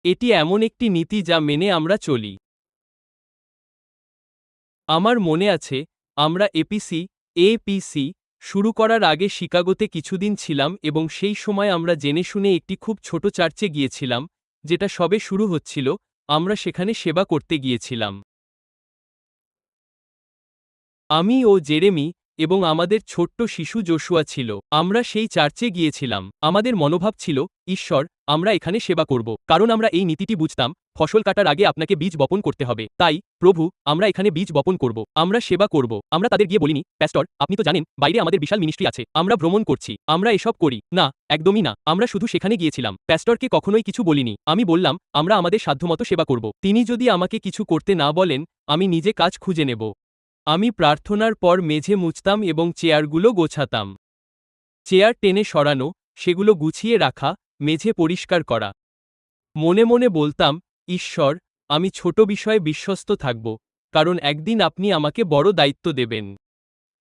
এটি এমন একটি নীতি যা মেনে আমরা চলি। আমার মনে আছে, আমরা এপিসি শুরু করার আগে শিকাগোতে কিছুদিন ছিলাম এবং সেই সময় আমরা জেনে শুনে একটি খুব ছোট চার্চে গিয়েছিলাম, যেটা সবে শুরু হচ্ছিল। আমরা সেখানে সেবা করতে গিয়েছিলাম। আমি ও জেরেমি এবং আমাদের ছোট্ট শিশু জোশুয়া ছিল। আমরা সেই চার্চে গিয়েছিলাম। আমাদের মনোভাব ছিল, ঈশ্বর, আমরা এখানে সেবা করব। কারণ আমরা এই নীতিটি বুঝতাম, ফসল কাটার আগে আপনাকে বীজ বপন করতে হবে। তাই, প্রভু, আমরা এখানে বীজ বপন করব। আমরা সেবা করব। আমরা তাদের গিয়ে বলিনি, প্যাস্টর, আপনি তো জানেন, বাইরে আমাদের বিশাল মিনিস্ট্রি আছে। আমরা ভ্রমণ করছি। আমরা এসব করি না, একদমই না। আমরা শুধু সেখানে গিয়েছিলাম। প্যাস্টরকে কখনোই কিছু বলিনি। আমি বললাম, আমরা আমাদের সাধ্যমতো সেবা করব। তিনি যদি আমাকে কিছু করতে না বলেন, আমি নিজে কাজ খুঁজে নেব। আমি প্রার্থনার পর মেঝে মুছতাম এবং চেয়ারগুলো গোছাতাম। চেয়ার টেনে সরানো, সেগুলো গুছিয়ে রাখা, মেঝে পরিষ্কার করা। মনে মনে বলতাম, ঈশ্বর, আমি ছোট বিষয়ে বিশ্বস্ত থাকব, কারণ একদিন আপনি আমাকে বড় দায়িত্ব দেবেন।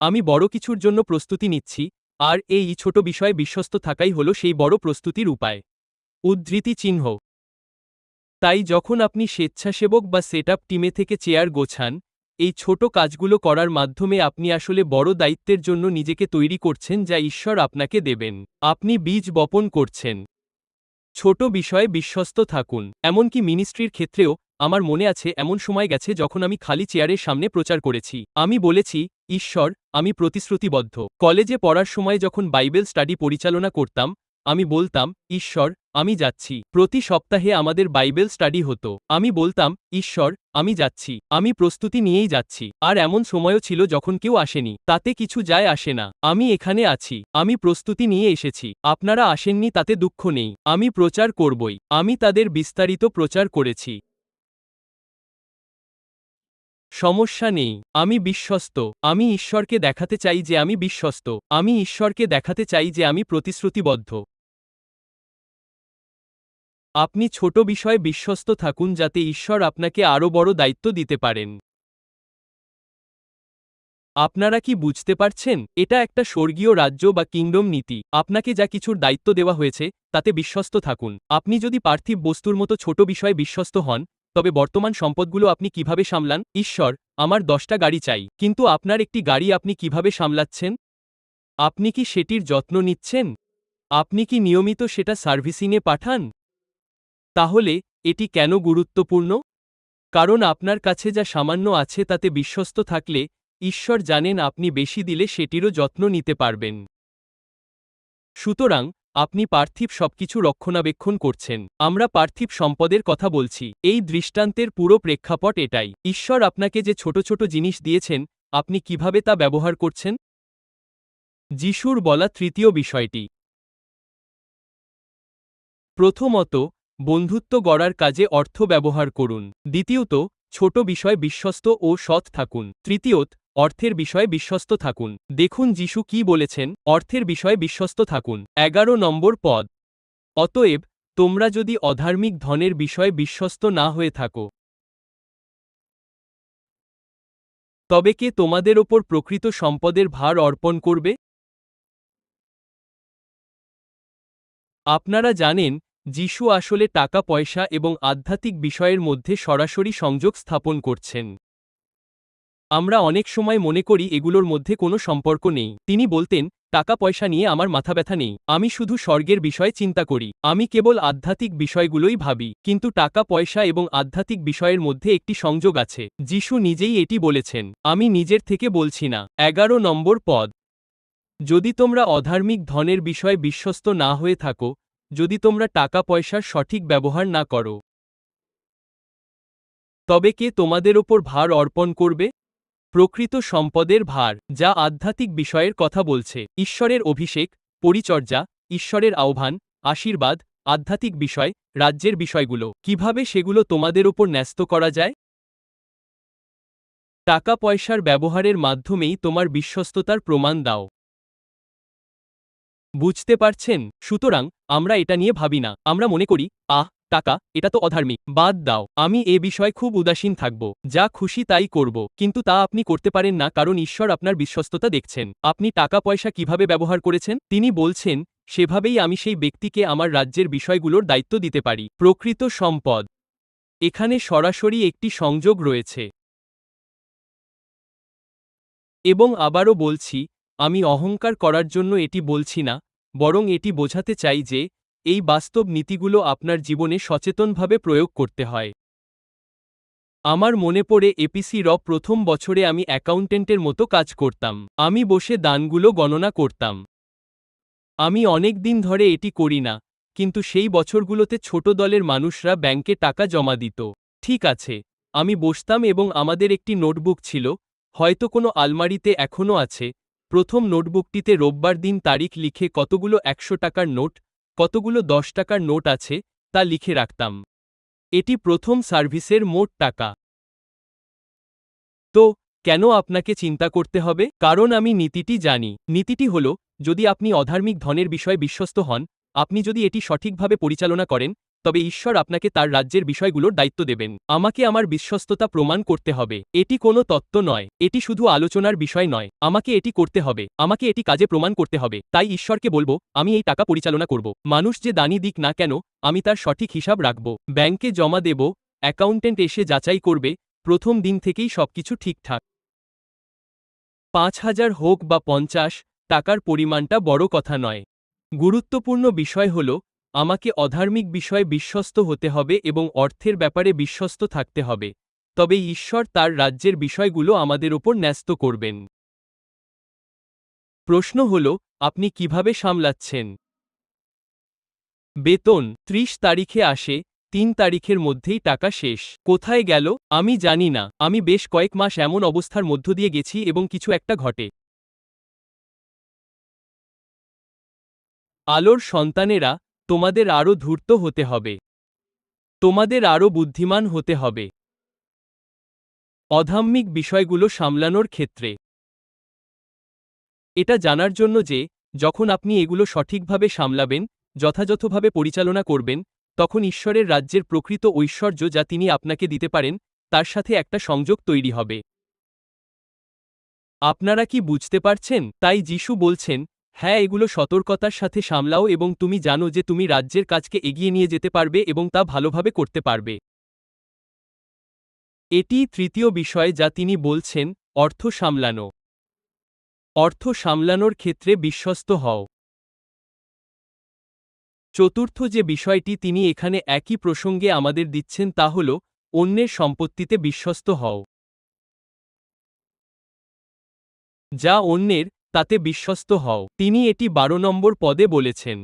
আমি বড় কিছুর জন্য প্রস্তুতি নিচ্ছি, আর এই ছোট বিষয়ে বিশ্বস্ত থাকাই হলো সেই বড় প্রস্তুতির উপায়। উদ্ধৃতি চিহ্ন। তাই যখন আপনি স্বেচ্ছাসেবক বা সেটআপ টিমে থেকে চেয়ার গোছান, এই ছোট কাজগুলো করার মাধ্যমে আপনি আসলে বড় দায়িত্বের জন্য নিজেকে তৈরি করছেন যা ঈশ্বর আপনাকে দেবেন। আপনি বীজ বপন করছেন। ছোট বিষয়ে বিশ্বস্ত থাকুন। এমনকি মিনিস্ট্রির ক্ষেত্রেও আমার মনে আছে এমন সময় গেছে যখন আমি খালি চেয়ারের সামনে প্রচার করেছি। আমি বলেছি, ঈশ্বর, আমি প্রতিশ্রুতিবদ্ধ। কলেজে পড়ার সময় যখন বাইবেল স্টাডি পরিচালনা করতাম, আমি বলতাম, ঈশ্বর, আমি যাচ্ছি। প্রতি সপ্তাহে আমাদের বাইবেল স্টাডি হতো। আমি বলতাম, ঈশ্বর, আমি যাচ্ছি। আমি প্রস্তুতি নিয়েই যাচ্ছি। আর এমন সময়ও ছিল যখন কেউ আসেনি। তাতে কিছু যায় আসে না। আমি এখানে আছি। আমি প্রস্তুতি নিয়ে এসেছি। আপনারা আসেননি তাতে দুঃখ নেই। আমি প্রচার করবই। আমি তাদের বিস্তারিত প্রচার করেছি। সমস্যা নেই। আমি বিশ্বস্ত। আমি ঈশ্বরকে দেখাতে চাই যে আমি বিশ্বস্ত। আমি ঈশ্বরকে দেখাতে চাই যে আমি প্রতিশ্রুতিবদ্ধ। আপনি ছোট বিষয়ে বিশ্বস্ত থাকুন যাতে ঈশ্বর আপনাকে আরও বড় দায়িত্ব দিতে পারেন। আপনারা কি বুঝতে পারছেন? এটা একটা স্বর্গীয় রাজ্য বা কিংডম নীতি। আপনাকে যা কিছুর দায়িত্ব দেওয়া হয়েছে, তাতে বিশ্বস্ত থাকুন। আপনি যদি পার্থিব বস্তুর মতো ছোট বিষয়ে বিশ্বস্ত হন, তবে বর্তমান সম্পদগুলো আপনি কিভাবে সামলান? ঈশ্বর, আমার 10টা গাড়ি চাই। কিন্তু আপনার একটি গাড়ি আপনি কিভাবে সামলাচ্ছেন? আপনি কি সেটির যত্ন নিচ্ছেন? আপনি কি নিয়মিত সেটা সার্ভিসিংয়ে পাঠান? তাহলে, এটি কেন গুরুত্বপূর্ণ? কারণ আপনার কাছে যা সামান্য আছে তাতে বিশ্বস্ত থাকলে, ঈশ্বর জানেন আপনি বেশি দিলে সেটিরও যত্ন নিতে পারবেন। সুতরাং, আপনি পার্থিব সবকিছু রক্ষণাবেক্ষণ করছেন। আমরা পার্থিব সম্পদের কথা বলছি। এই দৃষ্টান্তের পুরো প্রেক্ষাপট এটাই। ঈশ্বর আপনাকে যে ছোট ছোট জিনিস দিয়েছেন, আপনি কিভাবে তা ব্যবহার করছেন? যিশুর বলা তৃতীয় বিষয়টি। প্রথমত, বন্ধুত্ব গড়ার কাজে অর্থ ব্যবহার করুন। দ্বিতীয়ত, ছোট বিষয়ে বিশ্বস্ত ও সৎ থাকুন। তৃতীয়ত, অর্থের বিষয়ে বিশ্বস্ত থাকুন। দেখুন যিশু কি বলেছেন, অর্থের বিষয়ে বিশ্বস্ত থাকুন। 11 নম্বর পদ। অতএব, তোমরা যদি অধার্মিক ধনের বিষয়ে বিশ্বস্ত না হয়ে থাকো, তবে কে তোমাদের ওপর প্রকৃত সম্পদের ভার অর্পণ করবে? আপনারা জানেন, যিশু আসলে টাকা পয়সা এবং আধ্যাত্মিক বিষয়ের মধ্যে সরাসরি সংযোগ স্থাপন করছেন। আমরা অনেক সময় মনে করি এগুলোর মধ্যে কোনো সম্পর্ক নেই। তিনি বলতেন, টাকা পয়সা নিয়ে আমার মাথা ব্যথা নেই। আমি শুধু স্বর্গের বিষয়ে চিন্তা করি। আমি কেবল আধ্যাত্মিক বিষয়গুলোই ভাবি। কিন্তু টাকা পয়সা এবং আধ্যাত্মিক বিষয়ের মধ্যে একটি সংযোগ আছে। যিশু নিজেই এটি বলেছেন। আমি নিজের থেকে বলছি না। 11 নম্বর পদ। যদি তোমরা অধার্মিক ধনের বিষয়ে বিশ্বস্ত না হয়ে থাকো, যদি তোমরা টাকা পয়সার সঠিক ব্যবহার না করো, তবে কে তোমাদের ওপর ভার অর্পণ করবে? প্রকৃত সম্পদের ভার, যা আধ্যাত্মিক বিষয়ের কথা বলছে। ঈশ্বরের অভিষেক, পরিচর্যা, ঈশ্বরের আহ্বান, আশীর্বাদ, আধ্যাত্মিক বিষয়, রাজ্যের বিষয়গুলো। কিভাবে সেগুলো তোমাদের ওপর ন্যস্ত করা যায়? টাকা পয়সার ব্যবহারের মাধ্যমেই তোমার বিশ্বস্ততার প্রমাণ দাও। বুঝতে পারছেন? সুতরাং, আমরা এটা নিয়ে ভাবি না। আমরা মনে করি, টাকা, এটা তো অধার্মিক। বাদ দাও। আমি এ বিষয়ে খুব উদাসীন থাকব। যা খুশি তাই করব। কিন্তু তা আপনি করতে পারেন না কারণ ঈশ্বর আপনার বিশ্বস্ততা দেখছেন। আপনি টাকা পয়সা কিভাবে ব্যবহার করেছেন? তিনি বলছেন, সেভাবেই আমি সেই ব্যক্তিকে আমার রাজ্যের বিষয়গুলোর দায়িত্ব দিতে পারি। প্রকৃত সম্পদ। এখানে সরাসরি একটি সংযোগ রয়েছে। এবং আবারও বলছি, আমি অহংকার করার জন্য এটি বলছি না, বরং এটি বোঝাতে চাই যে, এই বাস্তব নীতিগুলো আপনার জীবনে সচেতনভাবে প্রয়োগ করতে হয়। আমার মনে পড়ে এপিসি র প্রথম বছরে আমি অ্যাকাউন্টেন্টের মতো কাজ করতাম। আমি বসে দানগুলো গণনা করতাম। আমি অনেক দিন ধরে এটি করি না, কিন্তু সেই বছরগুলোতে ছোট দলের মানুষরা ব্যাংকে টাকা জমা দিত। ঠিক আছে, আমি বসতাম এবং আমাদের একটি নোটবুক ছিল, হয়তো কোনো আলমারিতে এখনও আছে। প্রথম নোটবুকটিতে রোববার দিন তারিখ লিখে কতগুলো 100 টাকার নোট, কতগুলো 10 টাকার নোট আছে, তা লিখে রাখতাম। এটি প্রথম সার্ভিসের মোট টাকা। তো, কেন আপনাকে চিন্তা করতে হবে? কারণ আমি নীতিটি জানি। নীতিটি হল, যদি আপনি অধার্মিক ধনের বিষয়ে বিশ্বস্ত হন, আপনি যদি এটি সঠিকভাবে পরিচালনা করেন, তবে ঈশ্বর আপনাকে তার রাজ্যের বিষয়গুলোর দায়িত্ব দেবেন। আমাকে আমার বিশ্বস্ততা প্রমাণ করতে হবে। এটি কোনো তত্ত্ব নয়, এটি শুধু আলোচনার বিষয় নয়। আমাকে এটি করতে হবে, আমাকে এটি কাজে প্রমাণ করতে হবে। তাই ঈশ্বরকে বলবো, আমি এই টাকা পরিচালনা করব। মানুষ যে দানই দিক না কেন, আমি তার সঠিক হিসাব রাখব। ব্যাংকে জমা দেব, অ্যাকাউন্ট্যান্ট এসে যাচাই করবে, প্রথম দিন থেকেই সবকিছু ঠিকঠাক। ৫,০০০ হোক বা ৫০, টাকার পরিমাণটা বড় কথা নয়। গুরুত্বপূর্ণ বিষয় হল, আমাকে অধার্মিক বিষয়ে বিশ্বস্ত হতে হবে এবং অর্থের ব্যাপারে বিশ্বস্ত থাকতে হবে। তবে ঈশ্বর তার রাজ্যের বিষয়গুলো আমাদের ওপর ন্যস্ত করবেন। প্রশ্ন হল, আপনি কিভাবে সামলাচ্ছেন? বেতন ৩০ তারিখে আসে, ৩ তারিখের মধ্যেই টাকা শেষ। কোথায় গেল? আমি জানি না। আমি বেশ কয়েক মাস এমন অবস্থার মধ্য দিয়ে গেছি এবং কিছু একটা ঘটে। আলোর সন্তানেরা, তোমাদের আরও ধূর্ত হতে হবে। তোমাদের আরও বুদ্ধিমান হতে হবে অধার্মিক বিষয়গুলো সামলানোর ক্ষেত্রে। এটা জানার জন্য যে, যখন আপনি এগুলো সঠিকভাবে সামলাবেন, যথাযথভাবে পরিচালনা করবেন, তখন ঈশ্বরের রাজ্যের প্রকৃত ঐশ্বর্য যা তিনি আপনাকে দিতে পারেন, তার সাথে একটা সংযোগ তৈরি হবে। আপনারা কি বুঝতে পারছেন? তাই যিশু বলছেন, হ্যাঁ, এগুলো সতর্কতার সাথে সামলাও এবং তুমি জানো যে তুমি রাজ্যের কাজকে এগিয়ে নিয়ে যেতে পারবে এবং তা ভালোভাবে করতে পারবে। এটি তৃতীয় বিষয় যা তিনি বলছেন, অর্থ সামলানো। অর্থ সামলানোর ক্ষেত্রে বিশ্বস্ত হও। চতুর্থ যে বিষয়টি তিনি এখানে একই প্রসঙ্গে আমাদের দিচ্ছেন তা হল, অন্যের সম্পত্তিতে বিশ্বস্ত হও। যা অন্যের, তাতে বিশ্বস্ত হও। তিনি এটি ১২ নম্বর পদে বলেছেন।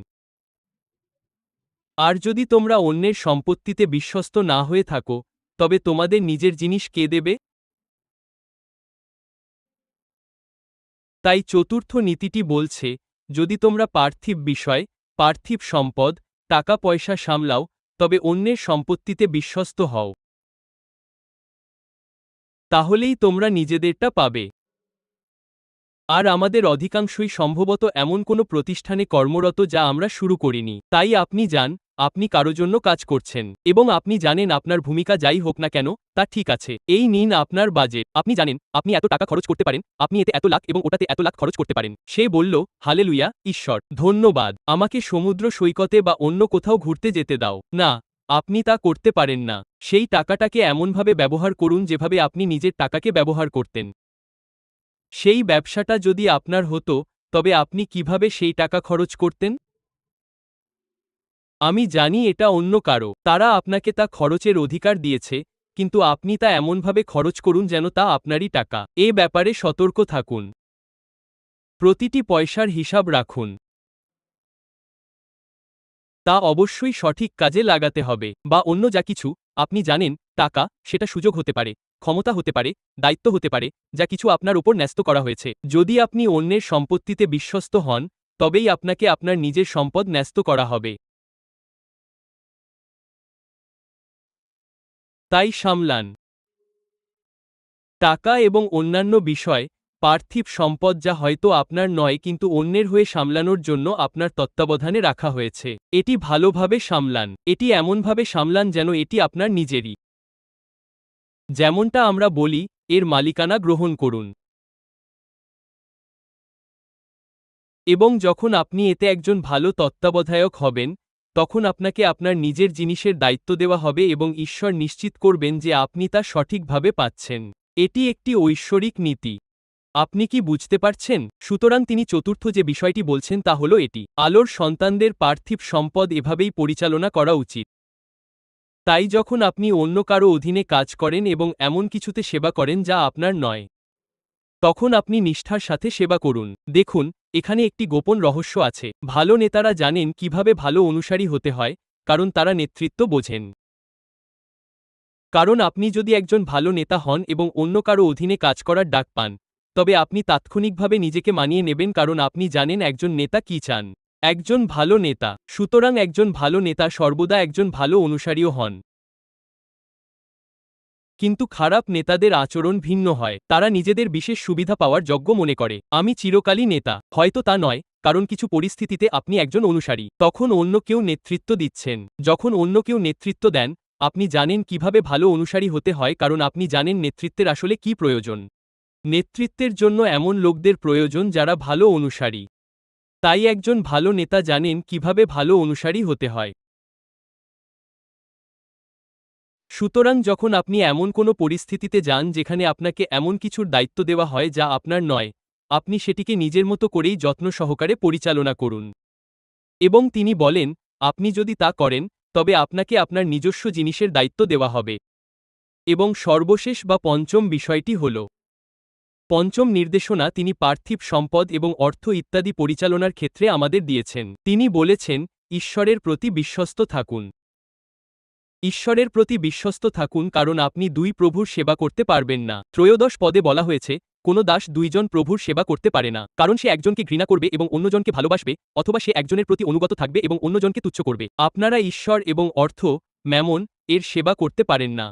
আর যদি তোমরা অন্যের সম্পত্তিতে বিশ্বস্ত না হয়ে থাকো, তবে তোমাদের নিজের জিনিস কে দেবে? তাই চতুর্থ নীতিটি বলছে, যদি তোমরা পার্থিব বিষয়, পার্থিব সম্পদ, টাকা পয়সা সামলাও, তবে অন্যের সম্পত্তিতে বিশ্বস্ত হও। তাহলেই তোমরা নিজেদেরটা পাবে। আর আমাদের অধিকাংশই সম্ভবত এমন কোনো প্রতিষ্ঠানে কর্মরত যা আমরা শুরু করিনি। তাই আপনি যান, আপনি কারো জন্য কাজ করছেন এবং আপনি জানেন আপনার ভূমিকা যাই হোক না কেন, তা ঠিক আছে। এই নিন আপনার বাজেট। আপনি জানেন আপনি এত টাকা খরচ করতে পারেন, আপনি এতে এত লাখ এবং ওটাতে এত লাখ খরচ করতে পারেন। সে বলল, হালেলুয়া, ঈশ্বর, ধন্যবাদ। আমাকে সমুদ্র সৈকতে বা অন্য কোথাও ঘুরতে যেতে দাও। না, আপনি তা করতে পারেন না। সেই টাকাটাকে এমনভাবে ব্যবহার করুন যেভাবে আপনি নিজের টাকাকে ব্যবহার করতেন। সেই ব্যবসাটা যদি আপনার হতো, তবে আপনি কিভাবে সেই টাকা খরচ করতেন? আমি জানি এটা অন্য কারো। তারা আপনাকে তা খরচের অধিকার দিয়েছে, কিন্তু আপনি তা এমনভাবে খরচ করুন যেন তা আপনারই টাকা। এ ব্যাপারে সতর্ক থাকুন। প্রতিটি পয়সার হিসাব রাখুন। তা অবশ্যই সঠিক কাজে লাগাতে হবে। বা অন্য যা কিছু, আপনি জানেন, টাকা, সেটা সুযোগ হতে পারে, ক্ষমতা হতে পারে, দায়িত্ব হতে পারে, যা কিছু আপনার উপর ন্যস্ত করা হয়েছে। যদি আপনি অন্যের সম্পত্তিতে বিশ্বস্ত হন, তবেই আপনাকে আপনার নিজের সম্পদ ন্যস্ত করা হবে। তাই সামলান। টাকা এবং অন্যান্য বিষয়, পার্থিব সম্পদ যা হয়তো আপনার নয় কিন্তু অন্যের হয়ে সামলানোর জন্য আপনার তত্ত্বাবধানে রাখা হয়েছে। এটি ভালোভাবে সামলান। এটি এমনভাবে সামলান যেন এটি আপনার নিজেরই। যেমনটা আমরা বলি, এর মালিকানা গ্রহণ করুন। এবং যখন আপনি এতে একজন ভালো তত্ত্বাবধায়ক হবেন, তখন আপনাকে আপনার নিজের জিনিসের দায়িত্ব দেওয়া হবে এবং ঈশ্বর নিশ্চিত করবেন যে আপনি তা সঠিকভাবে পাচ্ছেন। এটি একটি ঐশ্বরিক নীতি। আপনি কি বুঝতে পারছেন? সুতরাং তিনি চতুর্থ যে বিষয়টি বলছেন তা হল এটি। আলোর সন্তানদের পার্থিব সম্পদ এভাবেই পরিচালনা করা উচিত। তাই যখন আপনি অন্য কারো অধীনে কাজ করেন এবং এমন কিছুতে সেবা করেন যা আপনার নয়, তখন আপনি নিষ্ঠার সাথে সেবা করুন। দেখুন, এখানে একটি গোপন রহস্য আছে। ভালো নেতারা জানেন কিভাবে ভালো অনুসারী হতে হয়, কারণ তারা নেতৃত্ব বোঝেন। কারণ আপনি যদি একজন ভালো নেতা হন এবং অন্য কারো অধীনে কাজ করার ডাক পান, তবে আপনি তাৎক্ষণিকভাবে নিজেকে মানিয়ে নেবেন কারণ আপনি জানেন একজন নেতা কি চান। একজন ভালো নেতা। সুতরাং একজন ভালো নেতা সর্বদা একজন ভালো অনুসারীও হন। কিন্তু খারাপ নেতাদের আচরণ ভিন্ন হয়, তারা নিজেদের বিশেষ সুবিধা পাওয়ার যোগ্য মনে করে। আমি চিরকালই নেতা, হয়তো তা নয়, কারণ কিছু পরিস্থিতিতে আপনি একজন অনুসারী, তখন অন্য কেউ নেতৃত্ব দিচ্ছেন। যখন অন্য কেউ নেতৃত্ব দেন, আপনি জানেন কিভাবে ভালো অনুসারী হতে হয়, কারণ আপনি জানেন নেতৃত্বের আসলে কি প্রয়োজন। নেতৃত্বের জন্য এমন লোকদের প্রয়োজন যারা ভালো অনুসারী। তাই একজন ভালো নেতা জানেন কিভাবে ভালো অনুসারী হতে হয়। সুতরাং যখন আপনি এমন কোনো পরিস্থিতিতে যান যেখানে আপনাকে এমন কিছুর দায়িত্ব দেওয়া হয় যা আপনার নয়, আপনি সেটিকে নিজের মতো করেই যত্ন সহকারে পরিচালনা করুন। এবং তিনি বলেন, আপনি যদি তা করেন, তবে আপনাকে আপনার নিজস্ব জিনিসের দায়িত্ব দেওয়া হবে। এবং সর্বশেষ বা পঞ্চম বিষয়টি হল পঞ্চম নির্দেশনা তিনি পার্থিব সম্পদ এবং অর্থ ইত্যাদি পরিচালনার ক্ষেত্রে আমাদের দিয়েছেন। তিনি বলেছেন, ঈশ্বরের প্রতি বিশ্বস্ত থাকুন। ঈশ্বরের প্রতি বিশ্বস্ত থাকুন, কারণ আপনি দুই প্রভুর সেবা করতে পারবেন না। 13 পদে বলা হয়েছে, কোনো দাস দুইজন প্রভুর সেবা করতে পারে না, কারণ সে একজনকে ঘৃণা করবে এবং অন্যজনকে ভালোবাসবে, অথবা সে একজনের প্রতি অনুগত থাকবে এবং অন্যজনকে তুচ্ছ করবে। আপনারা ঈশ্বর এবং অর্থ, ম্যামন, এর সেবা করতে পারেন না।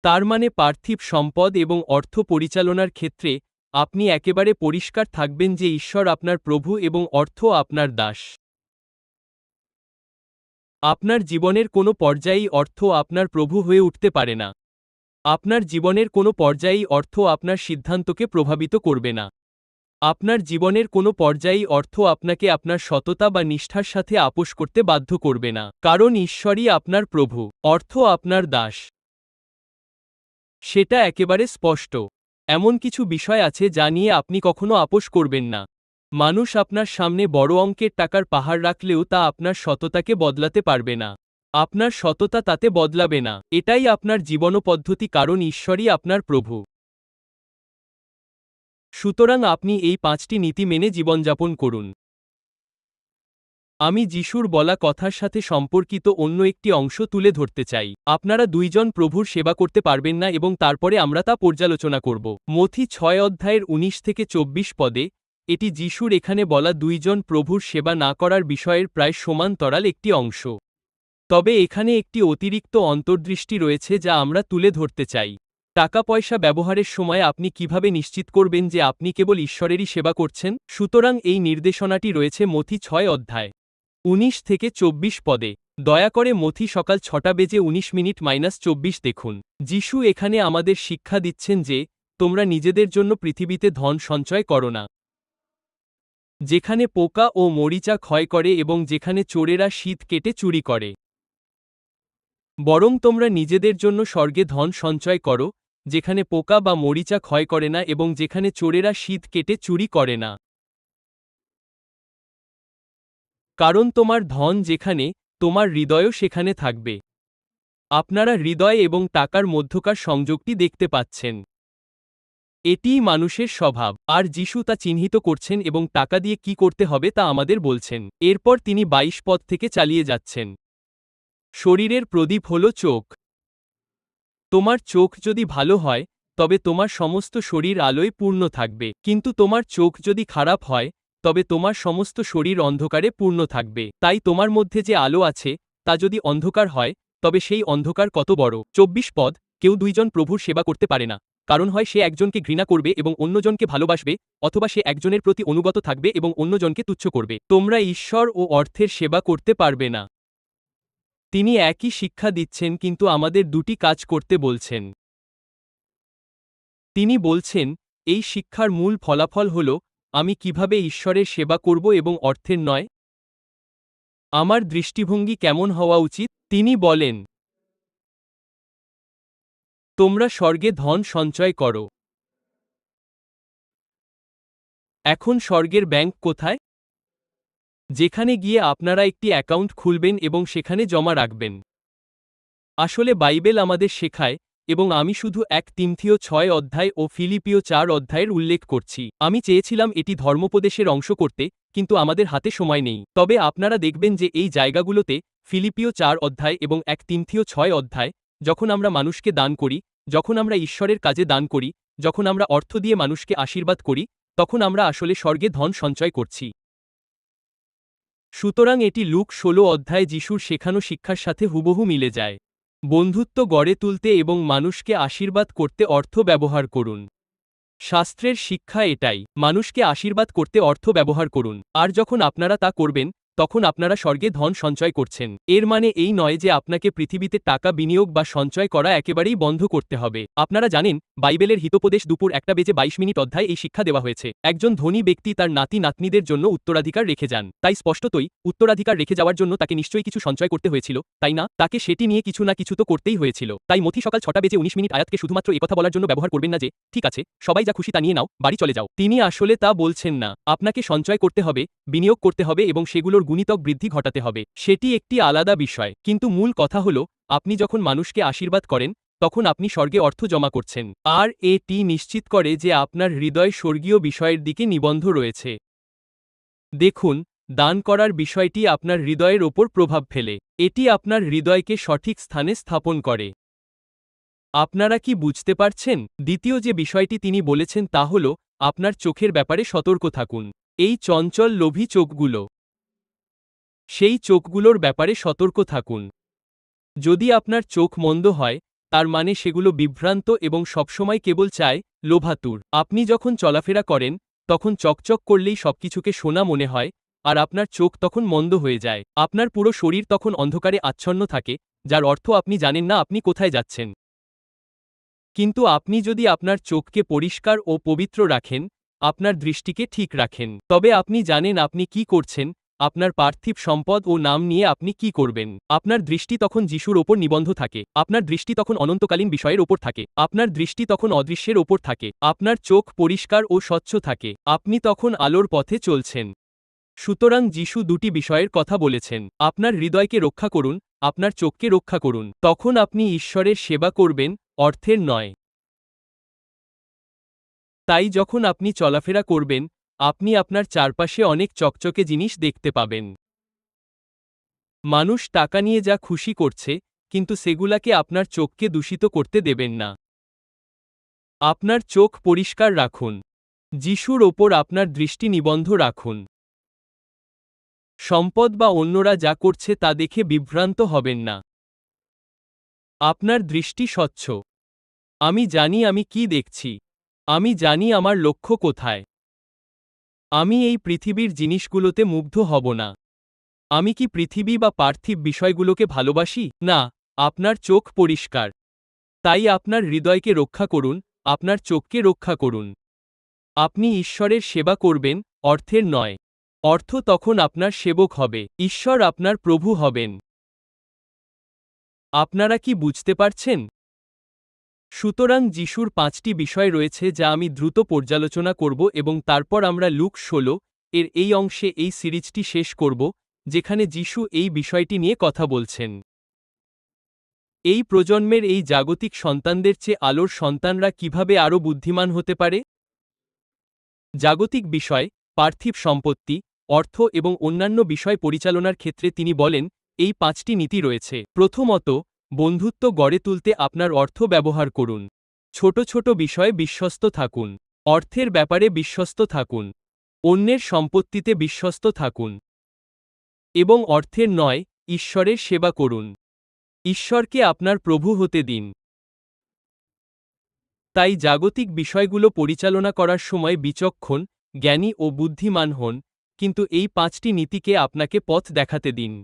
তার মানে পার্থিব সম্পদ এবং অর্থ পরিচালনার ক্ষেত্রে আপনি একেবারে পরিষ্কার থাকবেন যে ঈশ্বর আপনার প্রভু এবং অর্থ আপনার দাস। আপনার জীবনের কোনো পর্যায়েই অর্থ আপনার প্রভু হয়ে উঠতে পারে না। আপনার জীবনের কোনো পর্যায়েই অর্থ আপনার সিদ্ধান্তকে প্রভাবিত করবে না। আপনার জীবনের কোনো পর্যায়েই অর্থ আপনাকে আপনার সততা বা নিষ্ঠার সাথে আপোস করতে বাধ্য করবে না, কারণ ঈশ্বরই আপনার প্রভু, অর্থ আপনার দাস। সেটা একেবারে স্পষ্ট। এমন কিছু বিষয় আছে যা নিয়ে আপনি কখনো আপোস করবেন না। মানুষ আপনার সামনে বড় অঙ্কের টাকার পাহাড় রাখলেও তা আপনার সততাকে বদলাতে পারবে না। আপনার সততা তাতে বদলাবে না। এটাই আপনার জীবনপদ্ধতি, কারণ ঈশ্বরই আপনার প্রভু। সুতরাং আপনি এই 5টি নীতি মেনে জীবনযাপন করুন। আমি যিশুর বলা কথার সাথে সম্পর্কিত অন্য একটি অংশ তুলে ধরতে চাই। আপনারা দুইজন প্রভুর সেবা করতে পারবেন না এবং তারপরে আমরা তা পর্যালোচনা করব। মথি 6 অধ্যায়ের 19 থেকে 24 পদে, এটি যিশুর এখানে বলা দুইজন প্রভুর সেবা না করার বিষয়ের প্রায় সমান্তরাল একটি অংশ। তবে এখানে একটি অতিরিক্ত অন্তর্দৃষ্টি রয়েছে যা আমরা তুলে ধরতে চাই। টাকা পয়সা ব্যবহারের সময় আপনি কিভাবে নিশ্চিত করবেন যে আপনি কেবল ঈশ্বরেরই সেবা করছেন? সুতরাং এই নির্দেশনাটি রয়েছে মথি 6 অধ্যায় 19 থেকে 24 পদে। দয়া করে মথি সকাল 6:19 - 24 দেখুন। যিশু এখানে আমাদের শিক্ষা দিচ্ছেন যে, তোমরা নিজেদের জন্য পৃথিবীতে ধন সঞ্চয় করো না, যেখানে পোকা ও মরিচা ক্ষয় করে এবং যেখানে চোরেরা শীত কেটে চুরি করে। বরং তোমরা নিজেদের জন্য স্বর্গে ধন সঞ্চয় করো, যেখানে পোকা বা মরিচা ক্ষয় করে না এবং যেখানে চোরেরা শীত কেটে চুরি করে না। কারণ তোমার ধন যেখানে, তোমার হৃদয়ও সেখানে থাকবে। আপনারা হৃদয় এবং টাকার মধ্যকার সংযোগটি দেখতে পাচ্ছেন। এটিই মানুষের স্বভাব, আর যিশু তা চিহ্নিত করছেন এবং টাকা দিয়ে কি করতে হবে তা আমাদের বলছেন। এরপর তিনি 22 পদ থেকে চালিয়ে যাচ্ছেন। শরীরের প্রদীপ হল চোখ। তোমার চোখ যদি ভালো হয়, তবে তোমার সমস্ত শরীর আলোয় পূর্ণ থাকবে, কিন্তু তোমার চোখ যদি খারাপ হয়, তবে তোমার সমস্ত শরীর অন্ধকারে পূর্ণ থাকবে। তাই তোমার মধ্যে যে আলো আছে, তা যদি অন্ধকার হয়, তবে সেই অন্ধকার কত বড়। 24 পদ, কেউ দুইজন প্রভুর সেবা করতে পারে না, কারণ হয় সে একজনকে ঘৃণা করবে এবং অন্যজনকে ভালোবাসবে, অথবা সে একজনের প্রতি অনুগত থাকবে এবং অন্যজনকে তুচ্ছ করবে। তোমরা ঈশ্বর ও অর্থের সেবা করতে পারবে না। তিনি একই শিক্ষা দিচ্ছেন কিন্তু আমাদের দুটি কাজ করতে বলছেন। তিনি বলছেন, এই শিক্ষার মূল ফলাফল হল, আমি কিভাবে ঈশ্বরের সেবা করব এবং অর্থের নয়। আমার দৃষ্টিভঙ্গি কেমন হওয়া উচিত? তিনি বলেন, তোমরা স্বর্গে ধন সঞ্চয় করো। এখন স্বর্গের ব্যাংক কোথায়? যেখানে গিয়ে আপনারা একটি অ্যাকাউন্ট খুলবেন এবং সেখানে জমা রাখবেন। আসলে বাইবেল আমাদের শেখায়, এবং আমি শুধু 1 তিমথিয় 6 অধ্যায় ও ফিলিপিও 4 অধ্যায়ের উল্লেখ করছি। আমি চেয়েছিলাম এটি ধর্মোপদেশের অংশ করতে, কিন্তু আমাদের হাতে সময় নেই। তবে আপনারা দেখবেন যে এই জায়গাগুলোতে, ফিলিপিও 4 অধ্যায় এবং 1 তিমথিয় 6 অধ্যায়, যখন আমরা মানুষকে দান করি, যখন আমরা ঈশ্বরের কাজে দান করি, যখন আমরা অর্থ দিয়ে মানুষকে আশীর্বাদ করি, তখন আমরা আসলে স্বর্গে ধন সঞ্চয় করছি। সুতরাং এটি লুক 16 অধ্যায়ে যিশুর শেখানো শিক্ষার সাথে হুবহু মিলে যায়। বন্ধুত্ব গড়ে তুলতে এবং মানুষকে আশীর্বাদ করতে অর্থ ব্যবহার করুন। শাস্ত্রের শিক্ষা এটাই, মানুষকে আশীর্বাদ করতে অর্থ ব্যবহার করুন, আর যখন আপনারা তা করবেন তখন আপনারা স্বর্গে ধন সঞ্চয় করছেন। এর মানে এই নয় যে আপনাকে পৃথিবীতে টাকা বিনিয়োগ বা সঞ্চয় করা একেবারেই বন্ধ করতে হবে। আপনারা জানেন, বাইবেলের হিতোপদেশ দুপুর 1:22 অধ্যায় এই শিক্ষা দেওয়া হয়েছে। একজন ধনী ব্যক্তি তার নাতি নাতনিদের জন্য উত্তরাধিকার রেখে যান, তাই স্পষ্টতই উত্তরাধিকার রেখে যাওয়ার জন্য তাকে নিশ্চয়ই কিছু সঞ্চয় করতে হয়েছিল, তাই না? তাকে সেটি নিয়ে কিছু না কিছু তো করতেই হয়েছিল। তাই মথি সকাল 6:19 আয়াতকে শুধুমাত্র একথা বলার জন্য ব্যবহার করবেন না যে, ঠিক আছে, সবাই যা খুশি তা নিয়ে নাও, বাড়ি চলে যাও। তিনি আসলে তা বলছেন না। আপনাকে সঞ্চয় করতে হবে, বিনিয়োগ করতে হবে এবং সেগুলোর গুণিতক বৃদ্ধি ঘটাতে হবে। সেটি একটি আলাদা বিষয়, কিন্তু মূল কথা হলো, আপনি যখন মানুষকে আশীর্বাদ করেন তখন আপনি স্বর্গে অর্থ জমা করছেন, আর এটি নিশ্চিত করে যে আপনার হৃদয় স্বর্গীয় বিষয়ের দিকে নিবন্ধ রয়েছে। দেখুন, দান করার বিষয়টি আপনার হৃদয়ের ওপর প্রভাব ফেলে। এটি আপনার হৃদয়কে সঠিক স্থানে স্থাপন করে। আপনারা কি বুঝতে পারছেন? দ্বিতীয় যে বিষয়টি তিনি বলেছেন তা হল, আপনার চোখের ব্যাপারে সতর্ক থাকুন। এই চঞ্চল লোভী চোখগুলো, সেই চোখগুলোর ব্যাপারে সতর্ক থাকুন। যদি আপনার চোখ মন্দ হয়, তার মানে সেগুলো বিভ্রান্ত এবং সবসময় কেবল চায় লোভাতুর। আপনি যখন চলাফেরা করেন তখন চকচক করলেই সবকিছুকে সোনা মনে হয়, আর আপনার চোখ তখন মন্দ হয়ে যায়। আপনার পুরো শরীর তখন অন্ধকারে আচ্ছন্ন থাকে, যার অর্থ আপনি জানেন না আপনি কোথায় যাচ্ছেন। কিন্তু আপনি যদি আপনার চোখকে পরিষ্কার ও পবিত্র রাখেন, আপনার দৃষ্টিকে ঠিক রাখেন, তবে আপনি জানেন আপনি কি করছেন, আপনার পার্থিব সম্পদ ও নাম নিয়ে আপনি কি করবেন। আপনার দৃষ্টি তখন যিশুর ওপর নিবন্ধ থাকে, আপনার দৃষ্টি তখন অনন্তকালীন বিষয়ের ওপর থাকে, আপনার দৃষ্টি তখন অদৃশ্যের ওপর থাকে, আপনার চোখ পরিষ্কার ও স্বচ্ছ থাকে, আপনি তখন আলোর পথে চলছেন। সুতরাং যিশু দুটি বিষয়ের কথা বলেছেন, আপনার হৃদয়কে রক্ষা করুন, আপনার চোখকে রক্ষা করুন, তখন আপনি ঈশ্বরের সেবা করবেন, অর্থের নয়। তাই যখন আপনি চলাফেরা করবেন, আপনি আপনার চারপাশে অনেক চকচকে জিনিস দেখতে পাবেন। মানুষ টাকা নিয়ে যা খুশি করছে, কিন্তু সেগুলাকে আপনার চোখকে দূষিত করতে দেবেন না। আপনার চোখ পরিষ্কার রাখুন, যিশুর ওপর আপনার দৃষ্টি নিবন্ধ রাখুন। সম্পদ বা অন্যরা যা করছে তা দেখে বিভ্রান্ত হবেন না। আপনার দৃষ্টি স্বচ্ছ। আমি জানি আমি কি দেখছি। আমি জানি আমার লক্ষ্য কোথায়। আমি এই পৃথিবীর জিনিসগুলোতে মুগ্ধ হব না। আমি কি পৃথিবী বা পার্থিব বিষয়গুলোকে ভালোবাসি? না, আপনার চোখ পরিষ্কার। তাই আপনার হৃদয়কে রক্ষা করুন, আপনার চোখকে রক্ষা করুন। আপনি ঈশ্বরের সেবা করবেন, অর্থের নয়। অর্থ তখন আপনার সেবক হবে, ঈশ্বর আপনার প্রভু হবেন। আপনারা কি বুঝতে পারছেন? সুতরাং যিশুর 5টি বিষয় রয়েছে যা আমি দ্রুত পর্যালোচনা করব এবং তারপর আমরা লুক 16 এর এই অংশে এই সিরিজটি শেষ করব, যেখানে যিশু এই বিষয়টি নিয়ে কথা বলছেন। এই প্রজন্মের এই জাগতিক সন্তানদের চেয়ে আলোর সন্তানরা কিভাবে আরও বুদ্ধিমান হতে পারে? জাগতিক বিষয়, পার্থিব সম্পত্তি, অর্থ এবং অন্যান্য বিষয় পরিচালনার ক্ষেত্রে তিনি বলেন, এই 5টি নীতি রয়েছে। প্রথমত, বন্ধুত্ব গড়ে তুলতে আপনার অর্থ ব্যবহার করুন। ছোট ছোট বিষয়ে বিশ্বস্ত থাকুন। অর্থের ব্যাপারে বিশ্বস্ত থাকুন। অন্যের সম্পত্তিতে বিশ্বস্ত থাকুন। এবং অর্থের নয়, ঈশ্বরের সেবা করুন। ঈশ্বরকে আপনার প্রভু হতে দিন। তাই জাগতিক বিষয়গুলো পরিচালনা করার সময় বিচক্ষণ, জ্ঞানী ও বুদ্ধিমান হন, কিন্তু এই 5টি নীতিকে আপনাকে পথ দেখাতে দিন।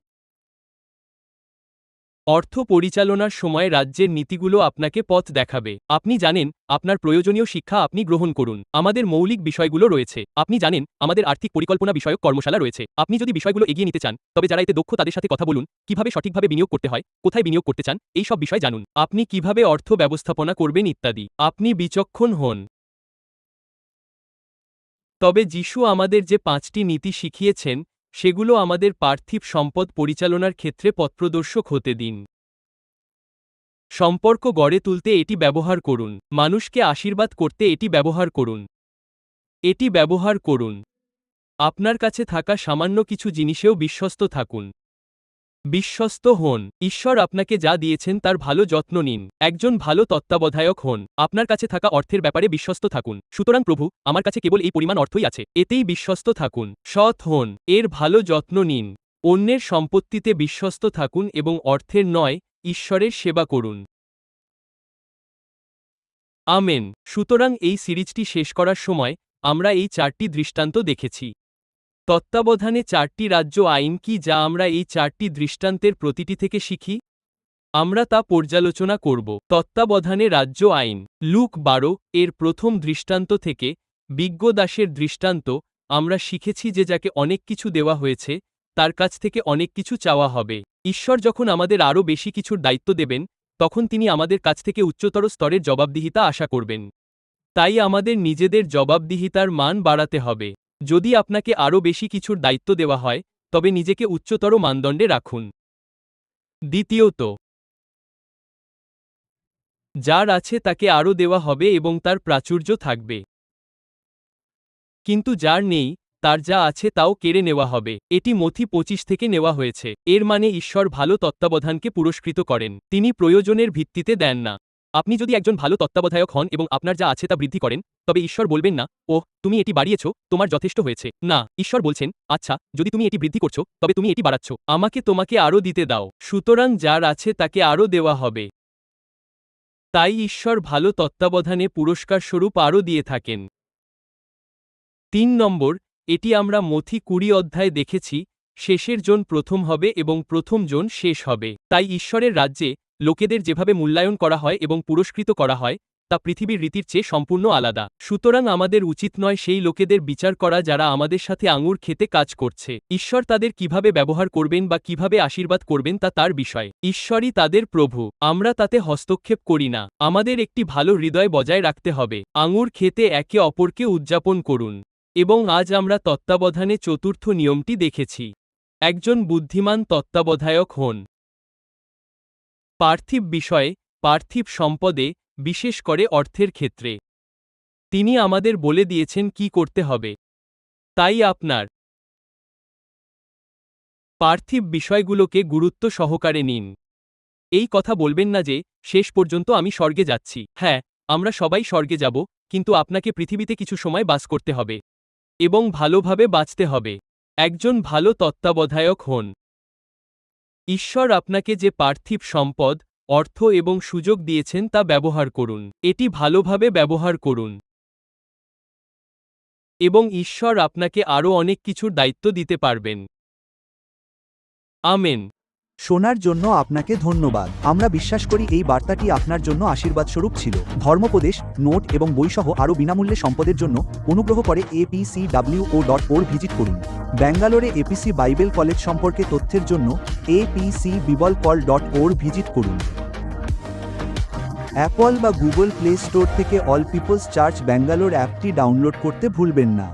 অর্থ পরিচালনার সময় রাজ্যের নীতিগুলো আপনাকে পথ দেখাবে। আপনি জানেন, আপনার প্রয়োজনীয় শিক্ষা আপনি গ্রহণ করুন। আমাদের মৌলিক বিষয়গুলো রয়েছে। আপনি জানেন, আমাদের আর্থিক পরিকল্পনা বিষয়ক কর্মশালা রয়েছে। আপনি যদি বিষয়গুলো এগিয়ে নিতে চান, তবে যারা এতে দক্ষ তাদের সাথে কথা বলুন, কিভাবে সঠিকভাবে বিনিয়োগ করতে হয়, কোথায় বিনিয়োগ করতে চান, এই সব বিষয় জানুন। আপনি কিভাবে অর্থ ব্যবস্থাপনা করবেন ইত্যাদি। আপনি বিচক্ষণ হন। তবে যিশু আমাদের যে 5টি নীতি শিখিয়েছেন, সেগুলো আমাদের পার্থিব সম্পদ পরিচালনার ক্ষেত্রে পথপ্রদর্শক হতে দিন। সম্পর্ক গড়ে তুলতে এটি ব্যবহার করুন। মানুষকে আশীর্বাদ করতে এটি ব্যবহার করুন। এটি ব্যবহার করুন। আপনার কাছে থাকা সামান্য কিছু জিনিসেও বিশ্বস্ত থাকুন। বিশ্বস্ত হন। ঈশ্বর আপনাকে যা দিয়েছেন তার ভালো যত্ন নিন। একজন ভালো তত্ত্বাবধায়ক হন। আপনার কাছে থাকা অর্থের ব্যাপারে বিশ্বস্ত থাকুন। সুতরাং প্রভু, আমার কাছে কেবল এই পরিমাণ অর্থই আছে, এতেই বিশ্বস্ত থাকুন। সৎ হন। এর ভালো যত্ন নিন। অন্যের সম্পত্তিতে বিশ্বস্ত থাকুন এবং অর্থের নয়, ঈশ্বরের সেবা করুন। আমেন। সুতরাং এই সিরিজটি শেষ করার সময় আমরা এই 4টি দৃষ্টান্ত দেখেছি। তত্ত্বাবধানে 4টি রাজ্য আইন কি যা আমরা এই 4টি দৃষ্টান্তের প্রতিটি থেকে শিখি? আমরা তা পর্যালোচনা করব। তত্ত্বাবধানে রাজ্য আইন। লুক 12 এর প্রথম দৃষ্টান্ত থেকে বিজ্ঞ দাসের দৃষ্টান্ত আমরা শিখেছি যে যাকে অনেক কিছু দেওয়া হয়েছে তার কাছ থেকে অনেক কিছু চাওয়া হবে। ঈশ্বর যখন আমাদের আরও বেশি কিছুর দায়িত্ব দেবেন তখন তিনি আমাদের কাছ থেকে উচ্চতর স্তরের জবাবদিহিতা আশা করবেন। তাই আমাদের নিজেদের জবাবদিহিতার মান বাড়াতে হবে। যদি আপনাকে আরও বেশি কিছুর দায়িত্ব দেওয়া হয় তবে নিজেকে উচ্চতর মানদণ্ডে রাখুন। দ্বিতীয়ত, যার আছে তাকে আরও দেওয়া হবে এবং তার প্রাচুর্য থাকবে। কিন্তু যার নেই তার যা আছে তাও কেড়ে নেওয়া হবে। এটি মথি 25 থেকে নেওয়া হয়েছে। এর মানে ঈশ্বর ভালো তত্ত্বাবধানকে পুরস্কৃত করেন, তিনি প্রয়োজনের ভিত্তিতে দেন না। আপনি যদি একজন ভালো তত্ত্বাবধায়ক হন এবং আপনার যা আছে তা বৃদ্ধি করেন তবে ঈশ্বর বলবেন না, ওহ তুমি এটি বাড়িয়েছ, তোমার যথেষ্ট হয়েছে। না, ঈশ্বর বলছেন, আচ্ছা যদি তুমি এটি বৃদ্ধি করছো তবে তুমি এটি বাড়াচ্ছ, আমাকে তোমাকে আরও দিতে দাও। সুতরাং যার আছে তাকে আরও দেওয়া হবে। তাই ঈশ্বর ভালো তত্ত্বাবধানে পুরস্কারস্বরূপ আরও দিয়ে থাকেন। 3 নম্বর, এটি আমরা মথি 20 অধ্যায়ে দেখেছি, শেষের জন প্রথম হবে এবং প্রথম জন শেষ হবে। তাই ঈশ্বরের রাজ্যে লোকেদের যেভাবে মূল্যায়ন করা হয় এবং পুরস্কৃত করা হয় তা পৃথিবীর রীতির চেয়ে সম্পূর্ণ আলাদা। সুতরাং আমাদের উচিত নয় সেই লোকেদের বিচার করা যারা আমাদের সাথে আঙুর খেতে কাজ করছে। ঈশ্বর তাদের কিভাবে ব্যবহার করবেন বা কিভাবে আশীর্বাদ করবেন তা তার বিষয়। ঈশ্বরই তাদের প্রভু, আমরা তাতে হস্তক্ষেপ করি না। আমাদের একটি ভালো হৃদয় বজায় রাখতে হবে। আঙুর খেতে একে অপরকে উদযাপন করুন। এবং আজ আমরা তত্ত্বাবধানে চতুর্থ নিয়মটি দেখেছি। একজন বুদ্ধিমান তত্ত্বাবধায়ক হন। পার্থিব বিষয়ে, পার্থিব সম্পদে, বিশেষ করে অর্থের ক্ষেত্রে তিনি আমাদের বলে দিয়েছেন কি করতে হবে। তাই আপনার পার্থিব বিষয়গুলোকে গুরুত্ব সহকারে নিন। এই কথা বলবেন না যে শেষ পর্যন্ত আমি স্বর্গে যাচ্ছি। হ্যাঁ, আমরা সবাই স্বর্গে যাব, কিন্তু আপনাকে পৃথিবীতে কিছু সময় বাস করতে হবে এবং ভালোভাবে বাঁচতে হবে। একজন ভালো তত্ত্বাবধায়ক হন। ঈশ্বর আপনাকে যে পার্থিব সম্পদ, অর্থ এবং সুযোগ দিয়েছেন তা ব্যবহার করুন। এটি ভালোভাবে ব্যবহার করুন। এবং ঈশ্বর আপনাকে আরও অনেক কিছুর দায়িত্ব দিতে পারবেন। আমেন। শোনার জন্য আপনাকে ধন্যবাদ। আমরা বিশ্বাস করি এই বার্তাটি আপনার জন্য আশীর্বাদস্বরূপ ছিল। ধর্মোপদেশ, নোট এবং বইসহ আরও বিনামূল্যে সম্পদের জন্য অনুগ্রহ করে apcwo.org ভিজিট করুন। ব্যাঙ্গালোরে এপিসি বাইবেল কলেজ সম্পর্কে তথ্যের জন্য apcbiblecall.org ভিজিট করুন। অ্যাপল বা গুগল প্লে স্টোর থেকে অল পিপলস চার্চ ব্যাঙ্গালোর অ্যাপটি ডাউনলোড করতে ভুলবেন না।